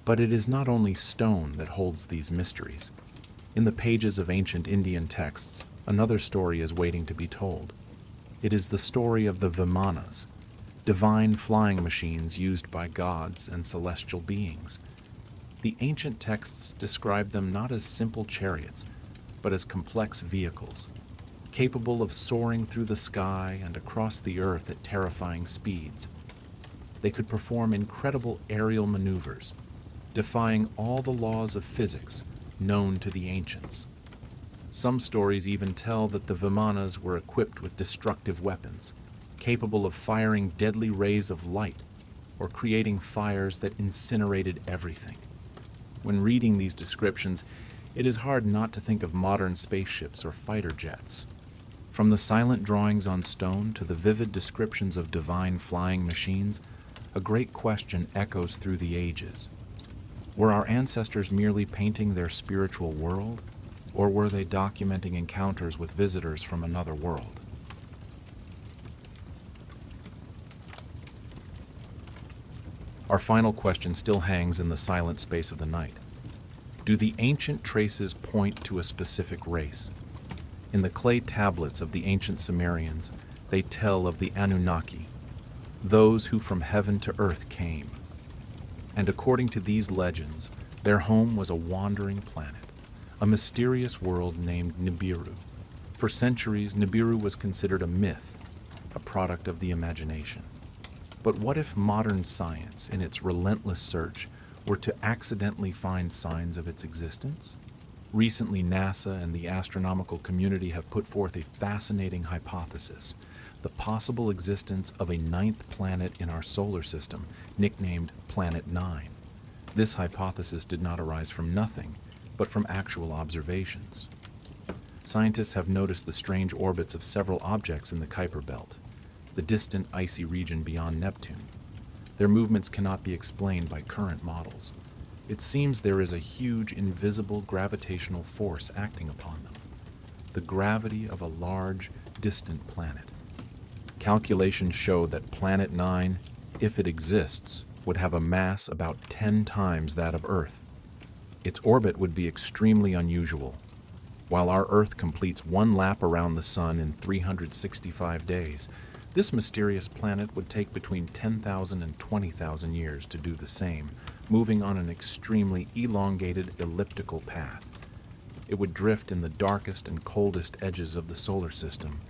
But it is not only stone that holds these mysteries. In the pages of ancient Indian texts, another story is waiting to be told. It is the story of the Vimanas, divine flying machines used by gods and celestial beings. The ancient texts describe them not as simple chariots, but as complex vehicles, capable of soaring through the sky and across the earth at terrifying speeds. They could perform incredible aerial maneuvers, defying all the laws of physics known to the ancients. Some stories even tell that the Vimanas were equipped with destructive weapons, capable of firing deadly rays of light or creating fires that incinerated everything. When reading these descriptions, it is hard not to think of modern spaceships or fighter jets. From the silent drawings on stone to the vivid descriptions of divine flying machines, a great question echoes through the ages. Were our ancestors merely painting their spiritual world, or were they documenting encounters with visitors from another world? Our final question still hangs in the silent space of the night. Do the ancient traces point to a specific race? In the clay tablets of the ancient Sumerians, they tell of the Anunnaki, those who from heaven to earth came. And according to these legends, their home was a wandering planet, a mysterious world named Nibiru. For centuries, Nibiru was considered a myth, a product of the imagination. But what if modern science, in its relentless search, were to accidentally find signs of its existence? Recently, NASA and the astronomical community have put forth a fascinating hypothesis: the possible existence of a ninth planet in our solar system, nicknamed Planet 9. This hypothesis did not arise from nothing, but from actual observations. Scientists have noticed the strange orbits of several objects in the Kuiper Belt, the distant icy region beyond Neptune. Their movements cannot be explained by current models. It seems there is a huge invisible gravitational force acting upon them, the gravity of a large, distant planet. Calculations show that Planet 9, if it exists, would have a mass about 10 times that of Earth. Its orbit would be extremely unusual. While our Earth completes one lap around the Sun in 365 days, this mysterious planet would take between 10,000 and 20,000 years to do the same, moving on an extremely elongated elliptical path. It would drift in the darkest and coldest edges of the solar system,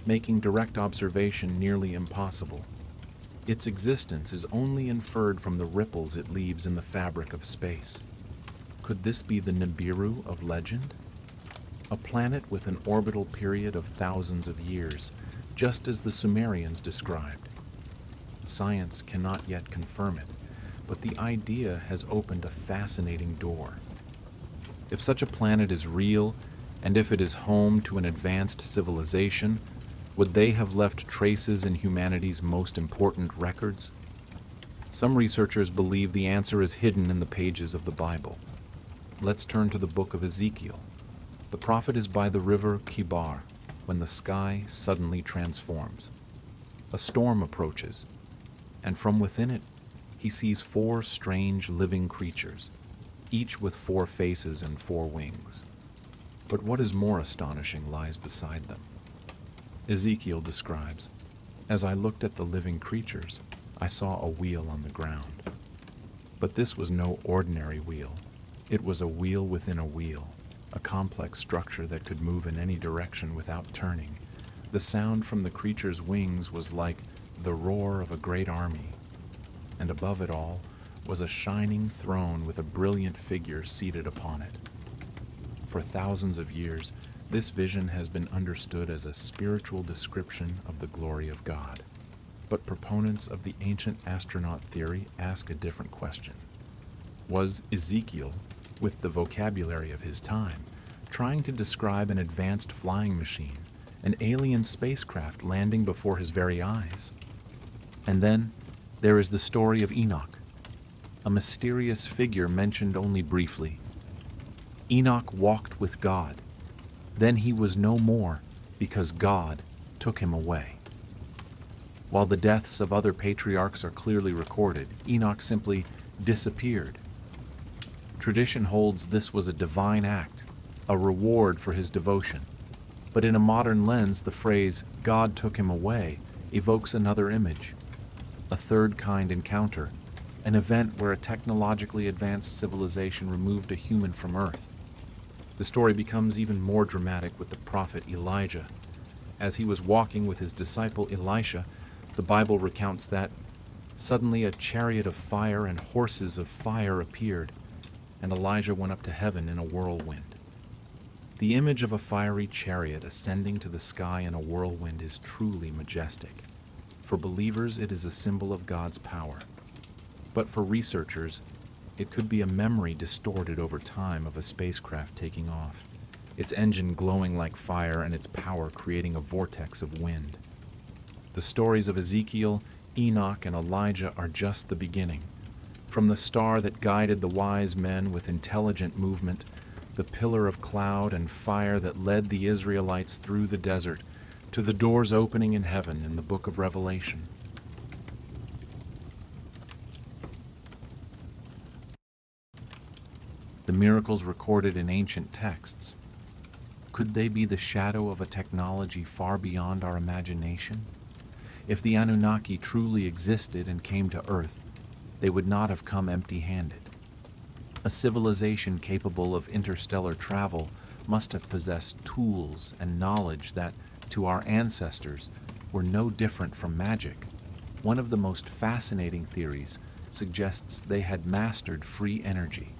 making direct observation nearly impossible. Its existence is only inferred from the ripples it leaves in the fabric of space. Could this be the Nibiru of legend? A planet with an orbital period of thousands of years, just as the Sumerians described. Science cannot yet confirm it, but the idea has opened a fascinating door. If such a planet is real, and if it is home to an advanced civilization, would they have left traces in humanity's most important records? Some researchers believe the answer is hidden in the pages of the Bible. Let's turn to the book of Ezekiel. The prophet is by the river Kibar when the sky suddenly transforms. A storm approaches, and from within it, he sees 4 strange living creatures, each with 4 faces and 4 wings. But what is more astonishing lies beside them. Ezekiel describes, "As I looked at the living creatures, I saw a wheel on the ground. But this was no ordinary wheel. It was a wheel within a wheel, a complex structure that could move in any direction without turning. The sound from the creature's wings was like the roar of a great army. And above it all was a shining throne with a brilliant figure seated upon it." For thousands of years, this vision has been understood as a spiritual description of the glory of God. But proponents of the ancient astronaut theory ask a different question. Was Ezekiel, with the vocabulary of his time, trying to describe an advanced flying machine, an alien spacecraft landing before his very eyes? And then there is the story of Enoch, a mysterious figure mentioned only briefly. Enoch walked with God. Then he was no more because God took him away. While the deaths of other patriarchs are clearly recorded, Enoch simply disappeared. Tradition holds this was a divine act, a reward for his devotion. But in a modern lens, the phrase, "God took him away," evokes another image, a third kind encounter, an event where a technologically advanced civilization removed a human from Earth. The story becomes even more dramatic with the prophet Elijah. As he was walking with his disciple Elisha, the Bible recounts that suddenly a chariot of fire and horses of fire appeared, and Elijah went up to heaven in a whirlwind. The image of a fiery chariot ascending to the sky in a whirlwind is truly majestic. For believers, it is a symbol of God's power. But for researchers, it could be a memory distorted over time of a spacecraft taking off, its engine glowing like fire and its power creating a vortex of wind. The stories of Ezekiel, Enoch, and Elijah are just the beginning. From the star that guided the wise men with intelligent movement, the pillar of cloud and fire that led the Israelites through the desert, to the doors opening in heaven in the book of Revelation. The miracles recorded in ancient texts, could they be the shadow of a technology far beyond our imagination? If the Anunnaki truly existed and came to Earth, they would not have come empty-handed. A civilization capable of interstellar travel must have possessed tools and knowledge that, to our ancestors, were no different from magic. One of the most fascinating theories suggests they had mastered free energy,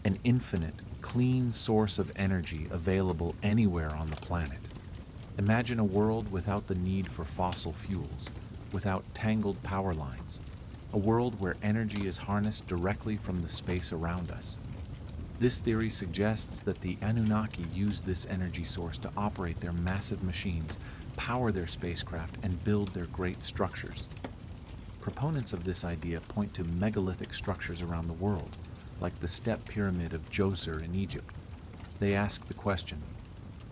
an infinite, clean source of energy available anywhere on the planet. Imagine a world without the need for fossil fuels, without tangled power lines, a world where energy is harnessed directly from the space around us. This theory suggests that the Anunnaki used this energy source to operate their massive machines, power their spacecraft, and build their great structures. Proponents of this idea point to megalithic structures around the world, like the step pyramid of Djoser in Egypt. They ask the question,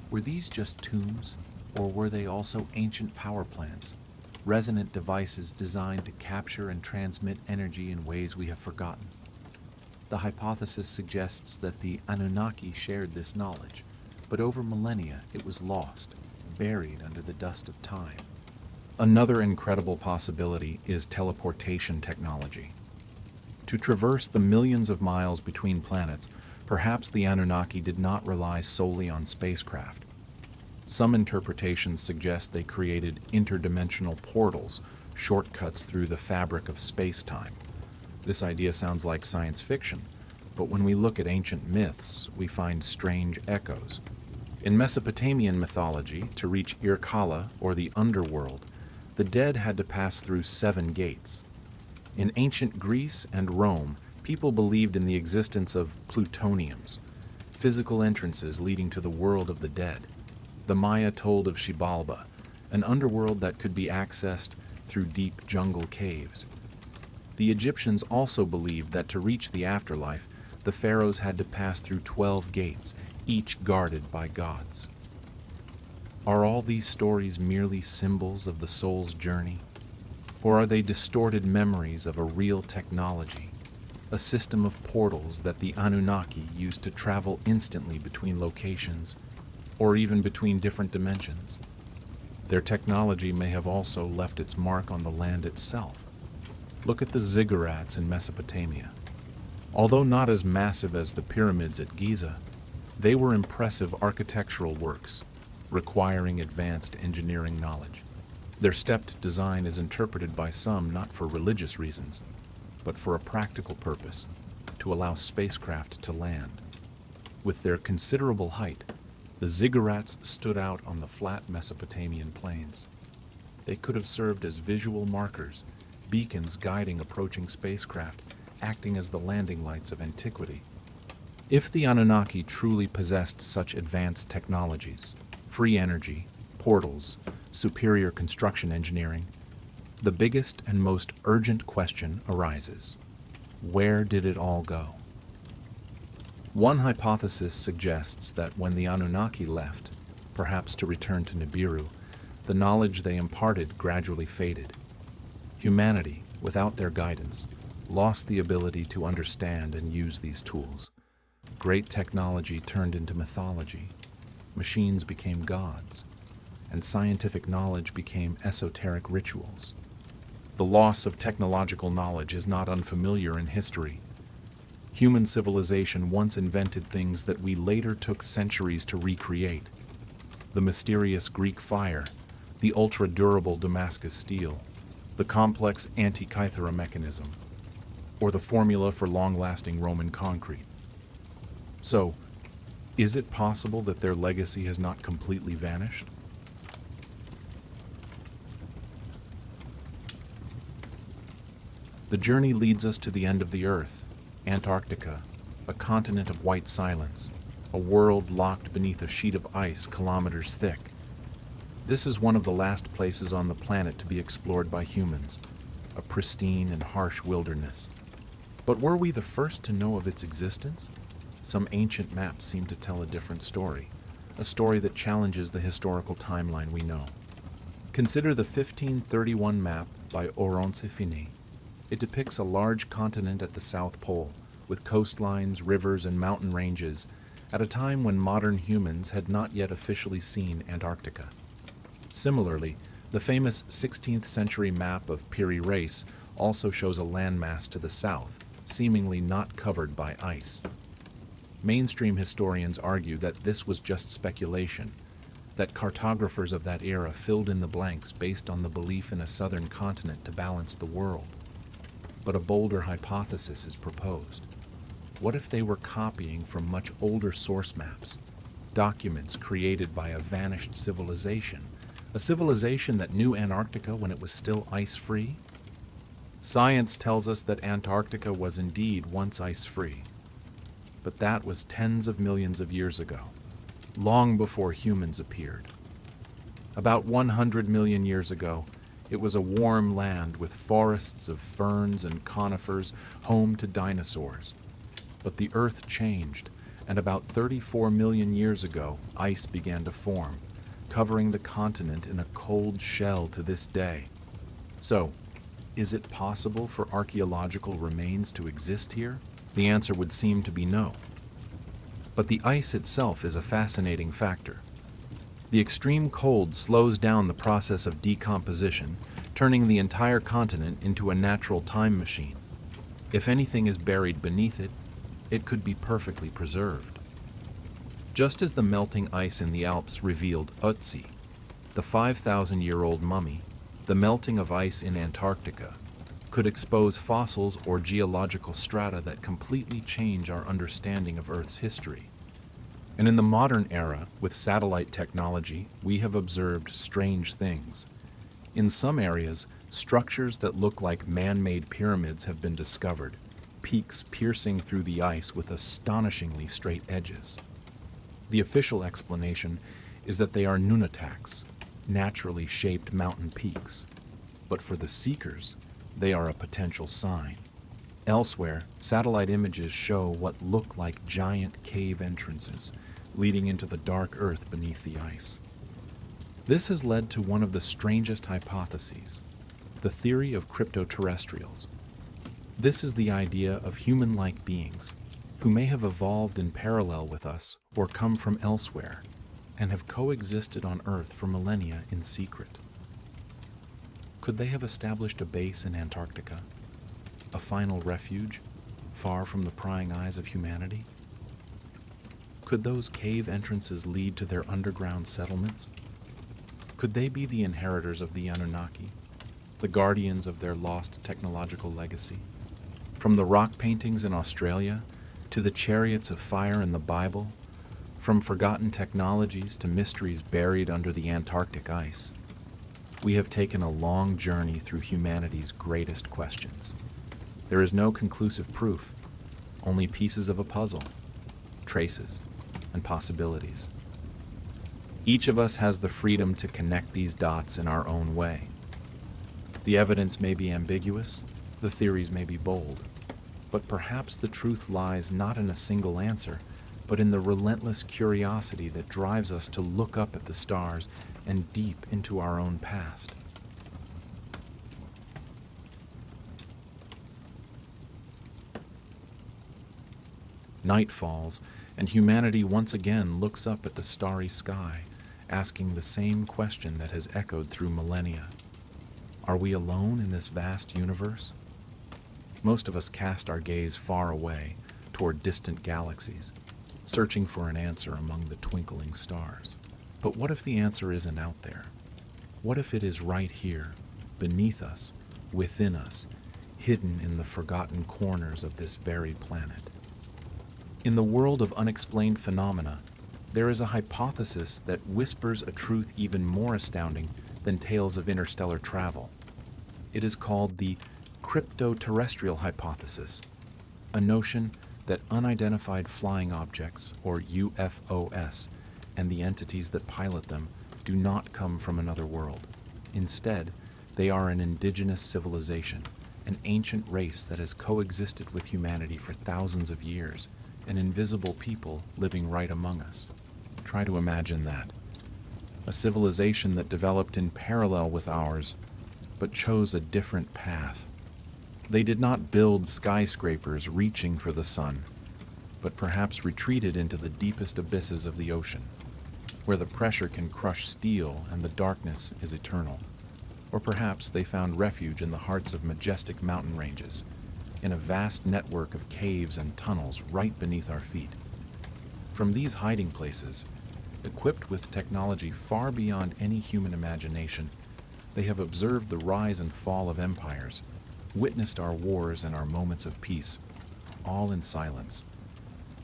were these just tombs, or were they also ancient power plants, resonant devices designed to capture and transmit energy in ways we have forgotten? The hypothesis suggests that the Anunnaki shared this knowledge, but over millennia it was lost, buried under the dust of time. Another incredible possibility is teleportation technology. To traverse the millions of miles between planets, perhaps the Anunnaki did not rely solely on spacecraft. Some interpretations suggest they created interdimensional portals, shortcuts through the fabric of space-time. This idea sounds like science fiction, but when we look at ancient myths, we find strange echoes. In Mesopotamian mythology, to reach Irkalla, or the underworld, the dead had to pass through 7 gates. In ancient Greece and Rome, people believed in the existence of plutoniums, physical entrances leading to the world of the dead. The Maya told of Xibalba, an underworld that could be accessed through deep jungle caves. The Egyptians also believed that to reach the afterlife, the pharaohs had to pass through 12 gates, each guarded by gods. Are all these stories merely symbols of the soul's journey? Or are they distorted memories of a real technology, a system of portals that the Anunnaki used to travel instantly between locations, or even between different dimensions? Their technology may have also left its mark on the land itself. Look at the ziggurats in Mesopotamia. Although not as massive as the pyramids at Giza, they were impressive architectural works, requiring advanced engineering knowledge. Their stepped design is interpreted by some not for religious reasons, but for a practical purpose, to allow spacecraft to land. With their considerable height, the ziggurats stood out on the flat Mesopotamian plains. They could have served as visual markers, beacons guiding approaching spacecraft, acting as the landing lights of antiquity. If the Anunnaki truly possessed such advanced technologies, free energy, portals, superior construction engineering, the biggest and most urgent question arises: where did it all go? One hypothesis suggests that when the Anunnaki left, perhaps to return to Nibiru, the knowledge they imparted gradually faded. Humanity, without their guidance, lost the ability to understand and use these tools. Great technology turned into mythology, machines became gods, and scientific knowledge became esoteric rituals. The loss of technological knowledge is not unfamiliar in history. Human civilization once invented things that we later took centuries to recreate. The mysterious Greek fire, the ultra-durable Damascus steel, the complex Antikythera mechanism, or the formula for long-lasting Roman concrete. So, is it possible that their legacy has not completely vanished? The journey leads us to the end of the Earth, Antarctica, a continent of white silence, a world locked beneath a sheet of ice kilometers thick. This is one of the last places on the planet to be explored by humans, a pristine and harsh wilderness. But were we the first to know of its existence? Some ancient maps seem to tell a different story, a story that challenges the historical timeline we know. Consider the 1531 map by Oronce-Fini. It depicts a large continent at the South Pole, with coastlines, rivers, and mountain ranges, at a time when modern humans had not yet officially seen Antarctica. Similarly, the famous 16th century map of Piri Reis also shows a landmass to the south, seemingly not covered by ice. Mainstream historians argue that this was just speculation, that cartographers of that era filled in the blanks based on the belief in a southern continent to balance the world. But a bolder hypothesis is proposed. What if they were copying from much older source maps, documents created by a vanished civilization, a civilization that knew Antarctica when it was still ice-free? Science tells us that Antarctica was indeed once ice-free, but that was tens of millions of years ago, long before humans appeared. About 100 million years ago, It was a warm land with forests of ferns and conifers, home to dinosaurs. But the Earth changed, and about 34 million years ago, ice began to form, covering the continent in a cold shell to this day. So, is it possible for archaeological remains to exist here? The answer would seem to be no. But the ice itself is a fascinating factor. The extreme cold slows down the process of decomposition, turning the entire continent into a natural time machine. If anything is buried beneath it, it could be perfectly preserved. Just as the melting ice in the Alps revealed Ötzi, the 5,000-year-old mummy, the melting of ice in Antarctica could expose fossils or geological strata that completely change our understanding of Earth's history. And in the modern era, with satellite technology, we have observed strange things. In some areas, structures that look like man-made pyramids have been discovered, peaks piercing through the ice with astonishingly straight edges. The official explanation is that they are nunataks, naturally shaped mountain peaks. But for the seekers, they are a potential sign. Elsewhere, satellite images show what look like giant cave entrances leading into the dark earth beneath the ice. This has led to one of the strangest hypotheses, the theory of cryptoterrestrials. This is the idea of human-like beings who may have evolved in parallel with us or come from elsewhere and have coexisted on Earth for millennia in secret. Could they have established a base in Antarctica, a final refuge, far from the prying eyes of humanity? Could those cave entrances lead to their underground settlements? Could they be the inheritors of the Anunnaki, the guardians of their lost technological legacy? From the rock paintings in Australia to the chariots of fire in the Bible, from forgotten technologies to mysteries buried under the Antarctic ice, we have taken a long journey through humanity's greatest questions. There is no conclusive proof, only pieces of a puzzle, traces, and possibilities. Each of us has the freedom to connect these dots in our own way. The evidence may be ambiguous, the theories may be bold, but perhaps the truth lies not in a single answer, but in the relentless curiosity that drives us to look up at the stars and deep into our own past. Night falls, and humanity once again looks up at the starry sky, asking the same question that has echoed through millennia. Are we alone in this vast universe? Most of us cast our gaze far away, toward distant galaxies, searching for an answer among the twinkling stars. But what if the answer isn't out there? What if it is right here, beneath us, within us, hidden in the forgotten corners of this very planet? In the world of unexplained phenomena, there is a hypothesis that whispers a truth even more astounding than tales of interstellar travel. It is called the cryptoterrestrial hypothesis, a notion that unidentified flying objects, or UFOs, and the entities that pilot them do not come from another world. Instead, they are an indigenous civilization, an ancient race that has coexisted with humanity for thousands of years, an invisible people living right among us. Try to imagine that. A civilization that developed in parallel with ours, but chose a different path. They did not build skyscrapers reaching for the sun, but perhaps retreated into the deepest abysses of the ocean, where the pressure can crush steel and the darkness is eternal. Or perhaps they found refuge in the hearts of majestic mountain ranges, in a vast network of caves and tunnels right beneath our feet. From these hiding places, equipped with technology far beyond any human imagination, they have observed the rise and fall of empires, witnessed our wars and our moments of peace, all in silence.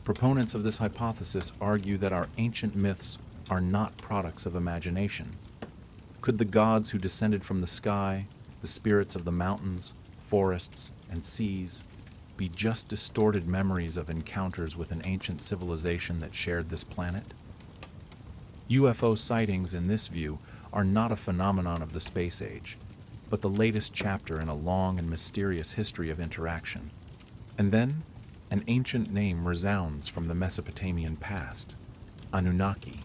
Proponents of this hypothesis argue that our ancient myths are not products of imagination. Could the gods who descended from the sky, the spirits of the mountains, forests, and seas, be just distorted memories of encounters with an ancient civilization that shared this planet? UFO sightings, in this view, are not a phenomenon of the space age. but the latest chapter in a long and mysterious history of interaction. And then, an ancient name resounds from the Mesopotamian past: Anunnaki.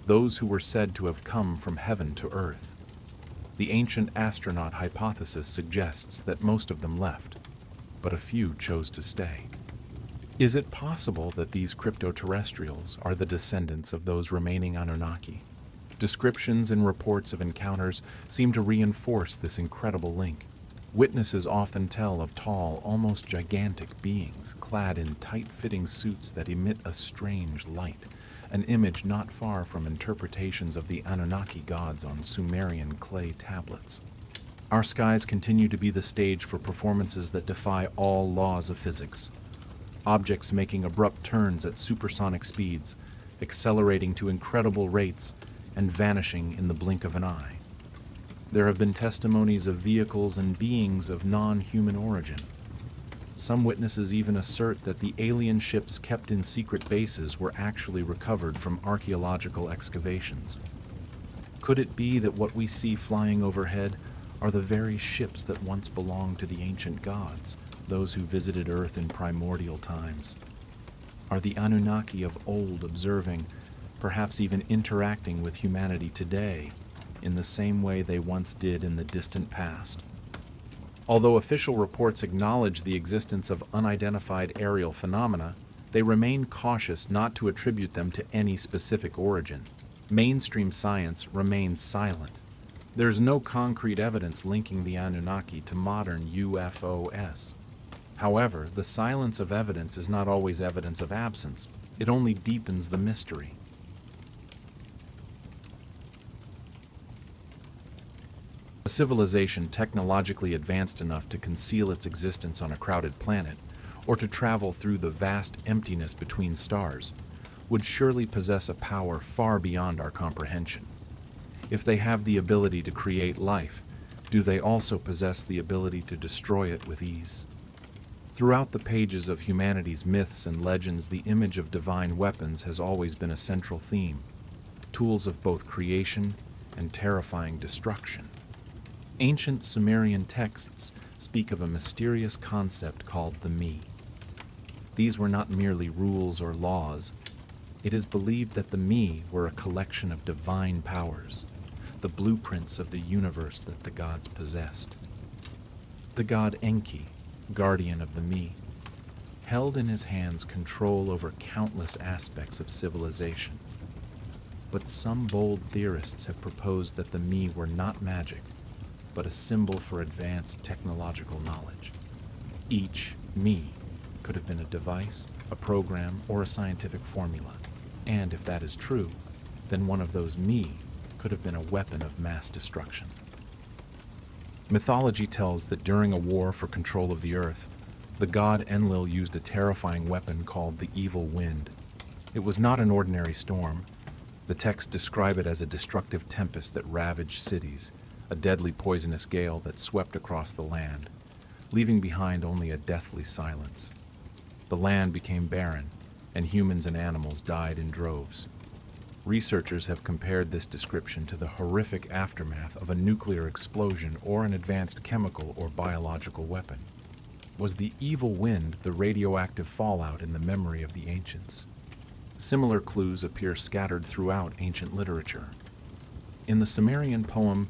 Those who were said to have come from heaven to earth. The ancient astronaut hypothesis suggests that most of them left, but a few chose to stay. Is it possible that these cryptoterrestrials are the descendants of those remaining Anunnaki? Descriptions and reports of encounters seem to reinforce this incredible link. Witnesses often tell of tall, almost gigantic beings clad in tight-fitting suits that emit a strange light, an image not far from interpretations of the Anunnaki gods on Sumerian clay tablets. Our skies continue to be the stage for performances that defy all laws of physics. Objects making abrupt turns at supersonic speeds, accelerating to incredible rates, and vanishing in the blink of an eye. There have been testimonies of vehicles and beings of non-human origin. Some witnesses even assert that the alien ships kept in secret bases were actually recovered from archaeological excavations. Could it be that what we see flying overhead are the very ships that once belonged to the ancient gods, those who visited Earth in primordial times? Are the Anunnaki of old observing, perhaps even interacting with humanity today, in the same way they once did in the distant past? Although official reports acknowledge the existence of unidentified aerial phenomena, they remain cautious not to attribute them to any specific origin. Mainstream science remains silent. There is no concrete evidence linking the Anunnaki to modern UFOs. However, the silence of evidence is not always evidence of absence. It only deepens the mystery. A civilization technologically advanced enough to conceal its existence on a crowded planet, or to travel through the vast emptiness between stars, would surely possess a power far beyond our comprehension. If they have the ability to create life, do they also possess the ability to destroy it with ease? Throughout the pages of humanity's myths and legends, the image of divine weapons has always been a central theme, tools of both creation and terrifying destruction. Ancient Sumerian texts speak of a mysterious concept called the me. These were not merely rules or laws. It is believed that the me were a collection of divine powers, the blueprints of the universe that the gods possessed. The god Enki, guardian of the me, held in his hands control over countless aspects of civilization. But some bold theorists have proposed that the me were not magic, but a symbol for advanced technological knowledge. Each me could have been a device, a program, or a scientific formula. And if that is true, then one of those me could have been a weapon of mass destruction. Mythology tells that during a war for control of the earth, the god Enlil used a terrifying weapon called the evil wind. It was not an ordinary storm. The texts describe it as a destructive tempest that ravaged cities, a deadly poisonous gale that swept across the land, leaving behind only a deathly silence. The land became barren, and humans and animals died in droves. Researchers have compared this description to the horrific aftermath of a nuclear explosion or an advanced chemical or biological weapon. Was the evil wind the radioactive fallout in the memory of the ancients? Similar clues appear scattered throughout ancient literature. In the Sumerian poem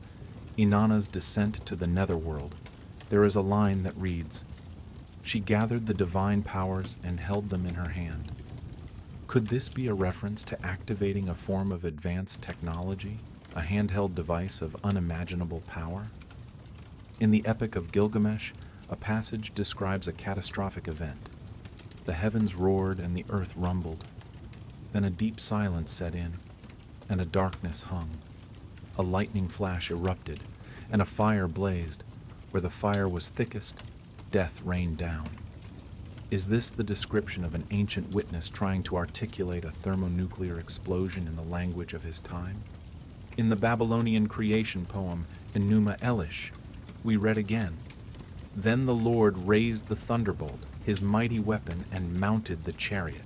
Inanna's Descent to the Netherworld, there is a line that reads, "She gathered the divine powers and held them in her hand." Could this be a reference to activating a form of advanced technology, a handheld device of unimaginable power? In the Epic of Gilgamesh, a passage describes a catastrophic event. The heavens roared and the earth rumbled. Then a deep silence set in, and a darkness hung. A lightning flash erupted, and a fire blazed. Where the fire was thickest, death rained down. Is this the description of an ancient witness trying to articulate a thermonuclear explosion in the language of his time? In the Babylonian creation poem Enuma Elish, we read again, "Then the Lord raised the thunderbolt, his mighty weapon, and mounted the chariot."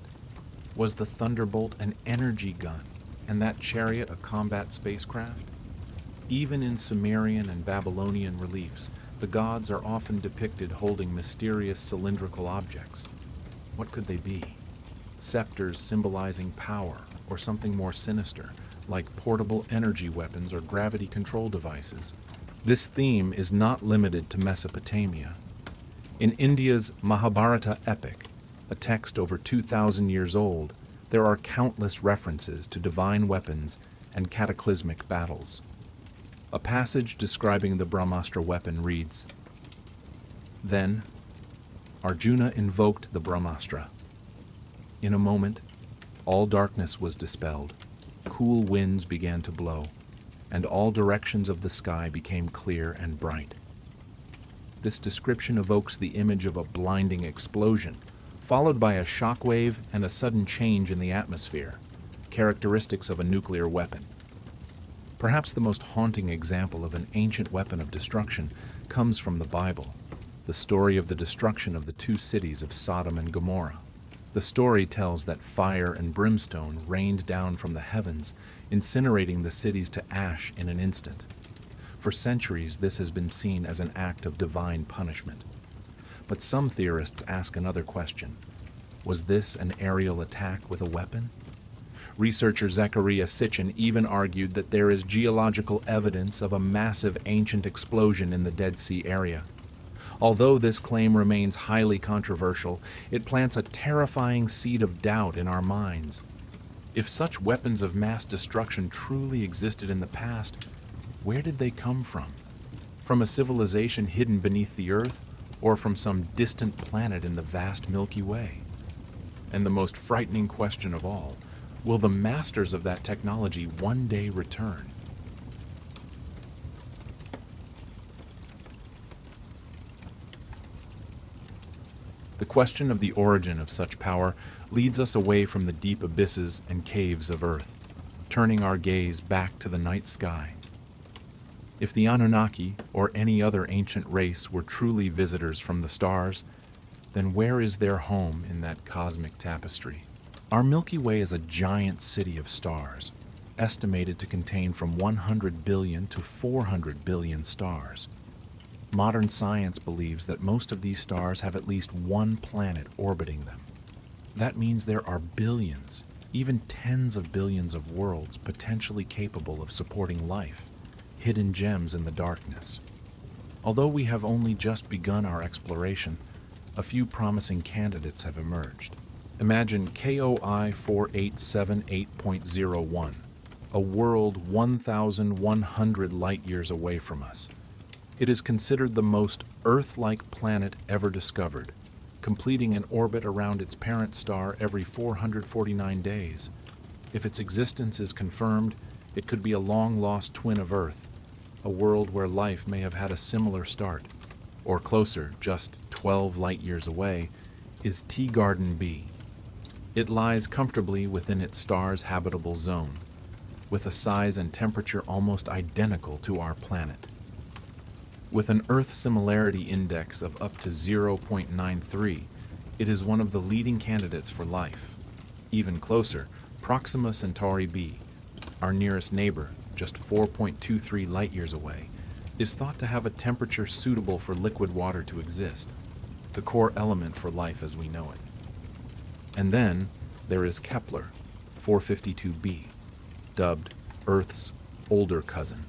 Was the thunderbolt an energy gun, and that chariot a combat spacecraft? Even in Sumerian and Babylonian reliefs, the gods are often depicted holding mysterious cylindrical objects. What could they be? Scepters symbolizing power, or something more sinister, like portable energy weapons or gravity control devices. This theme is not limited to Mesopotamia. In India's Mahabharata epic, a text over 2,000 years old, there are countless references to divine weapons and cataclysmic battles. A passage describing the Brahmastra weapon reads, "Then Arjuna invoked the Brahmastra. In a moment, all darkness was dispelled, cool winds began to blow, and all directions of the sky became clear and bright." This description evokes the image of a blinding explosion, followed by a shockwave and a sudden change in the atmosphere, characteristics of a nuclear weapon. Perhaps the most haunting example of an ancient weapon of destruction comes from the Bible, the story of the destruction of the two cities of Sodom and Gomorrah. The story tells that fire and brimstone rained down from the heavens, incinerating the cities to ash in an instant. For centuries, this has been seen as an act of divine punishment. But some theorists ask another question. Was this an aerial attack with a weapon? Researcher Zecharia Sitchin even argued that there is geological evidence of a massive ancient explosion in the Dead Sea area. Although this claim remains highly controversial, it plants a terrifying seed of doubt in our minds. If such weapons of mass destruction truly existed in the past, where did they come from? From a civilization hidden beneath the earth, or from some distant planet in the vast Milky Way? And the most frightening question of all, will the masters of that technology one day return? The question of the origin of such power leads us away from the deep abysses and caves of Earth, turning our gaze back to the night sky. If the Anunnaki, or any other ancient race, were truly visitors from the stars, then where is their home in that cosmic tapestry? Our Milky Way is a giant city of stars, estimated to contain from 100 billion to 400 billion stars. Modern science believes that most of these stars have at least one planet orbiting them. That means there are billions, even tens of billions of worlds potentially capable of supporting life, hidden gems in the darkness. Although we have only just begun our exploration, a few promising candidates have emerged. Imagine KOI 4878.01, a world 1,100 light-years away from us. It is considered the most Earth-like planet ever discovered, completing an orbit around its parent star every 449 days. If its existence is confirmed, it could be a long-lost twin of Earth, a world where life may have had a similar start. Or closer, just 12 light-years away, is Teegarden B. It lies comfortably within its star's habitable zone, with a size and temperature almost identical to our planet. With an Earth Similarity Index of up to 0.93, it is one of the leading candidates for life. Even closer, Proxima Centauri b, our nearest neighbor, just 4.23 light-years away, is thought to have a temperature suitable for liquid water to exist, the core element for life as we know it. And then there is Kepler 452b, dubbed Earth's older cousin.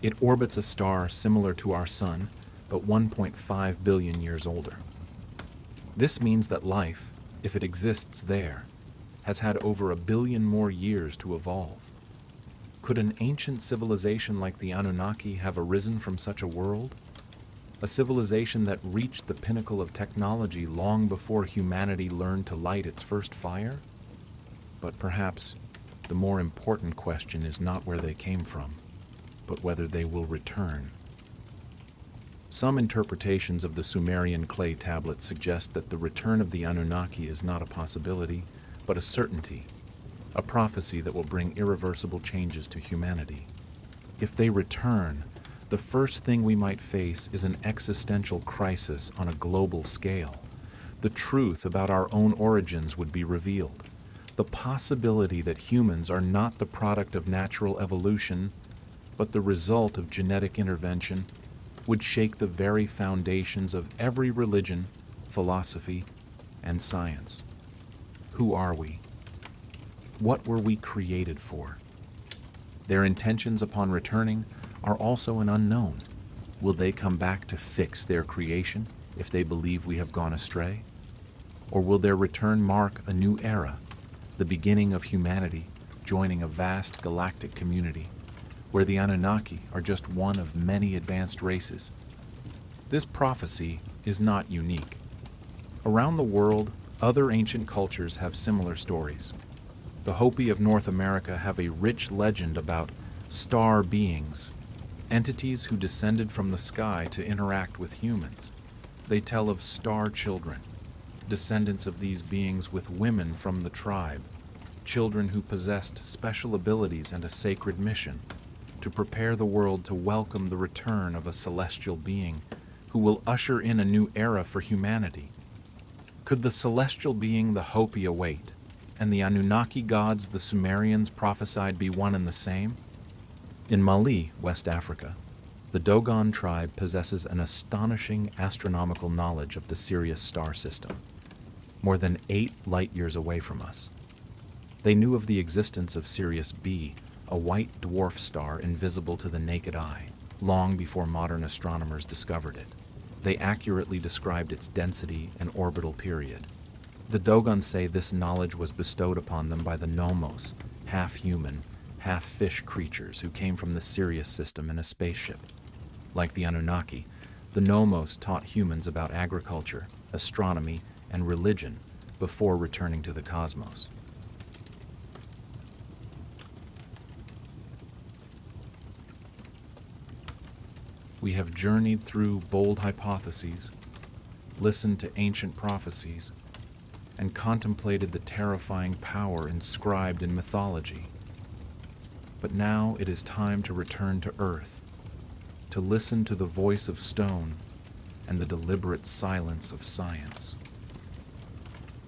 It orbits a star similar to our Sun, but 1.5 billion years older. This means that life, if it exists there, has had over 1 billion more years to evolve. Could an ancient civilization like the Anunnaki have arisen from such a world? A civilization that reached the pinnacle of technology long before humanity learned to light its first fire? But perhaps the more important question is not where they came from, but whether they will return. Some interpretations of the Sumerian clay tablets suggest that the return of the Anunnaki is not a possibility, but a certainty, a prophecy that will bring irreversible changes to humanity. If they return, the first thing we might face is an existential crisis on a global scale. The truth about our own origins would be revealed. The possibility that humans are not the product of natural evolution, but the result of genetic intervention, would shake the very foundations of every religion, philosophy, and science. Who are we? What were we created for? Their intentions upon returning are also an unknown. Will they come back to fix their creation if they believe we have gone astray? Or will their return mark a new era, the beginning of humanity joining a vast galactic community, where the Anunnaki are just one of many advanced races? This prophecy is not unique. Around the world, other ancient cultures have similar stories. The Hopi of North America have a rich legend about star beings, entities who descended from the sky to interact with humans. They tell of star children, descendants of these beings with women from the tribe, children who possessed special abilities and a sacred mission to prepare the world to welcome the return of a celestial being who will usher in a new era for humanity. Could the celestial being the Hopi await, and the Anunnaki gods the Sumerians prophesied be one and the same? In Mali, West Africa, the Dogon tribe possesses an astonishing astronomical knowledge of the Sirius star system, more than 8 light years away from us. They knew of the existence of Sirius B, a white dwarf star invisible to the naked eye, long before modern astronomers discovered it. They accurately described its density and orbital period. The Dogon say this knowledge was bestowed upon them by the Nomos, half-human, half-fish creatures who came from the Sirius system in a spaceship. Like the Anunnaki, the Nomos taught humans about agriculture, astronomy, and religion before returning to the cosmos. We have journeyed through bold hypotheses, listened to ancient prophecies, and contemplated the terrifying power inscribed in mythology. But now it is time to return to Earth, to listen to the voice of stone and the deliberate silence of science.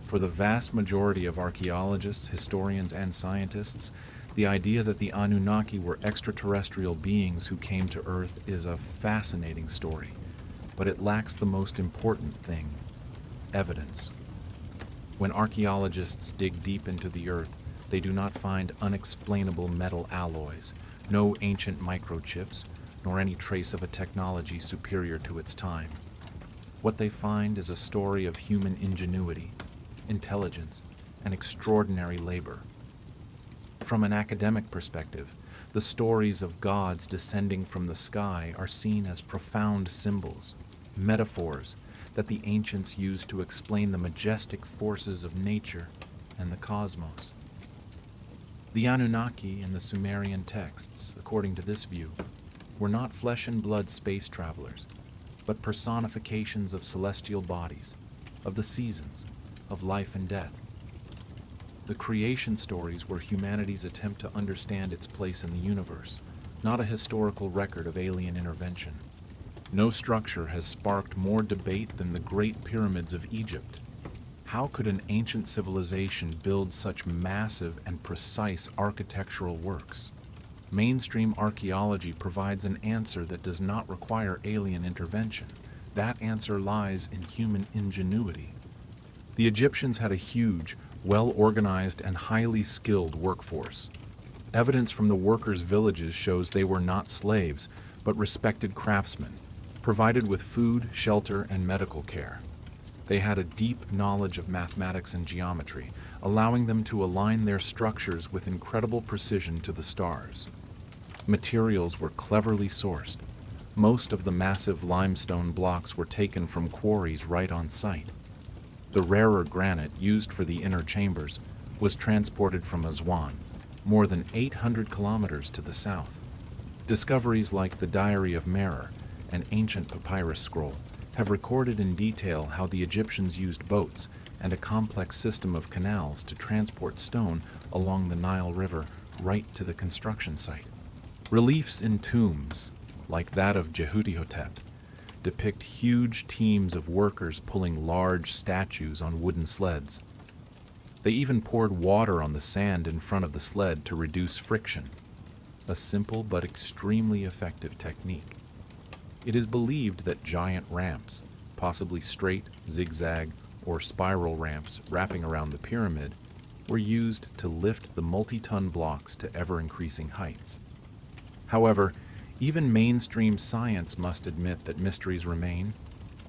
For the vast majority of archaeologists, historians, and scientists, the idea that the Anunnaki were extraterrestrial beings who came to Earth is a fascinating story, but it lacks the most important thing: evidence. When archaeologists dig deep into the Earth, they do not find unexplainable metal alloys, no ancient microchips, nor any trace of a technology superior to its time. What they find is a story of human ingenuity, intelligence, and extraordinary labor. From an academic perspective, the stories of gods descending from the sky are seen as profound symbols, metaphors that the ancients used to explain the majestic forces of nature and the cosmos. The Anunnaki in the Sumerian texts, according to this view, were not flesh and blood space travelers, but personifications of celestial bodies, of the seasons, of life and death. The creation stories were humanity's attempt to understand its place in the universe, not a historical record of alien intervention. No structure has sparked more debate than the Great Pyramids of Egypt. How could an ancient civilization build such massive and precise architectural works? Mainstream archaeology provides an answer that does not require alien intervention. That answer lies in human ingenuity. The Egyptians had a huge, well-organized, and highly skilled workforce. Evidence from the workers' villages shows they were not slaves, but respected craftsmen, provided with food, shelter, and medical care. They had a deep knowledge of mathematics and geometry, allowing them to align their structures with incredible precision to the stars. Materials were cleverly sourced. Most of the massive limestone blocks were taken from quarries right on site. The rarer granite used for the inner chambers was transported from Aswan, more than 800 kilometers to the south. Discoveries like the Diary of Merer, an ancient papyrus scroll, have recorded in detail how the Egyptians used boats and a complex system of canals to transport stone along the Nile River right to the construction site. Reliefs in tombs, like that of Jehutihotep, depict huge teams of workers pulling large statues on wooden sleds. They even poured water on the sand in front of the sled to reduce friction. a simple but extremely effective technique. It is believed that giant ramps, possibly straight, zigzag, or spiral ramps wrapping around the pyramid, were used to lift the multi-ton blocks to ever-increasing heights. However, even mainstream science must admit that mysteries remain.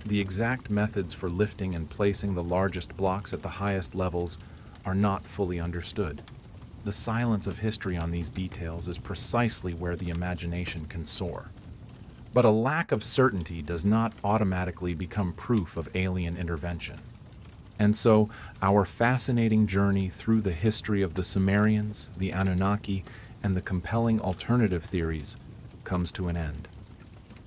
The exact methods for lifting and placing the largest blocks at the highest levels are not fully understood. The silence of history on these details is precisely where the imagination can soar. But a lack of certainty does not automatically become proof of alien intervention. And so, our fascinating journey through the history of the Sumerians, the Anunnaki, and the compelling alternative theories comes to an end.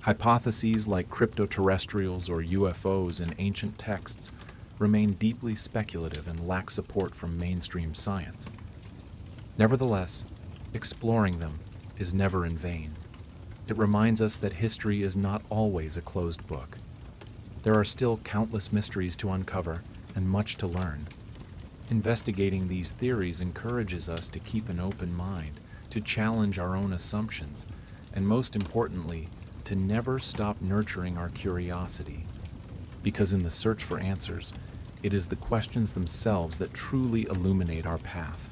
Hypotheses like cryptoterrestrials or UFOs in ancient texts remain deeply speculative and lack support from mainstream science. Nevertheless, exploring them is never in vain. It reminds us that history is not always a closed book. There are still countless mysteries to uncover and much to learn. Investigating these theories encourages us to keep an open mind, to challenge our own assumptions, and most importantly, to never stop nurturing our curiosity. Because in the search for answers, it is the questions themselves that truly illuminate our path.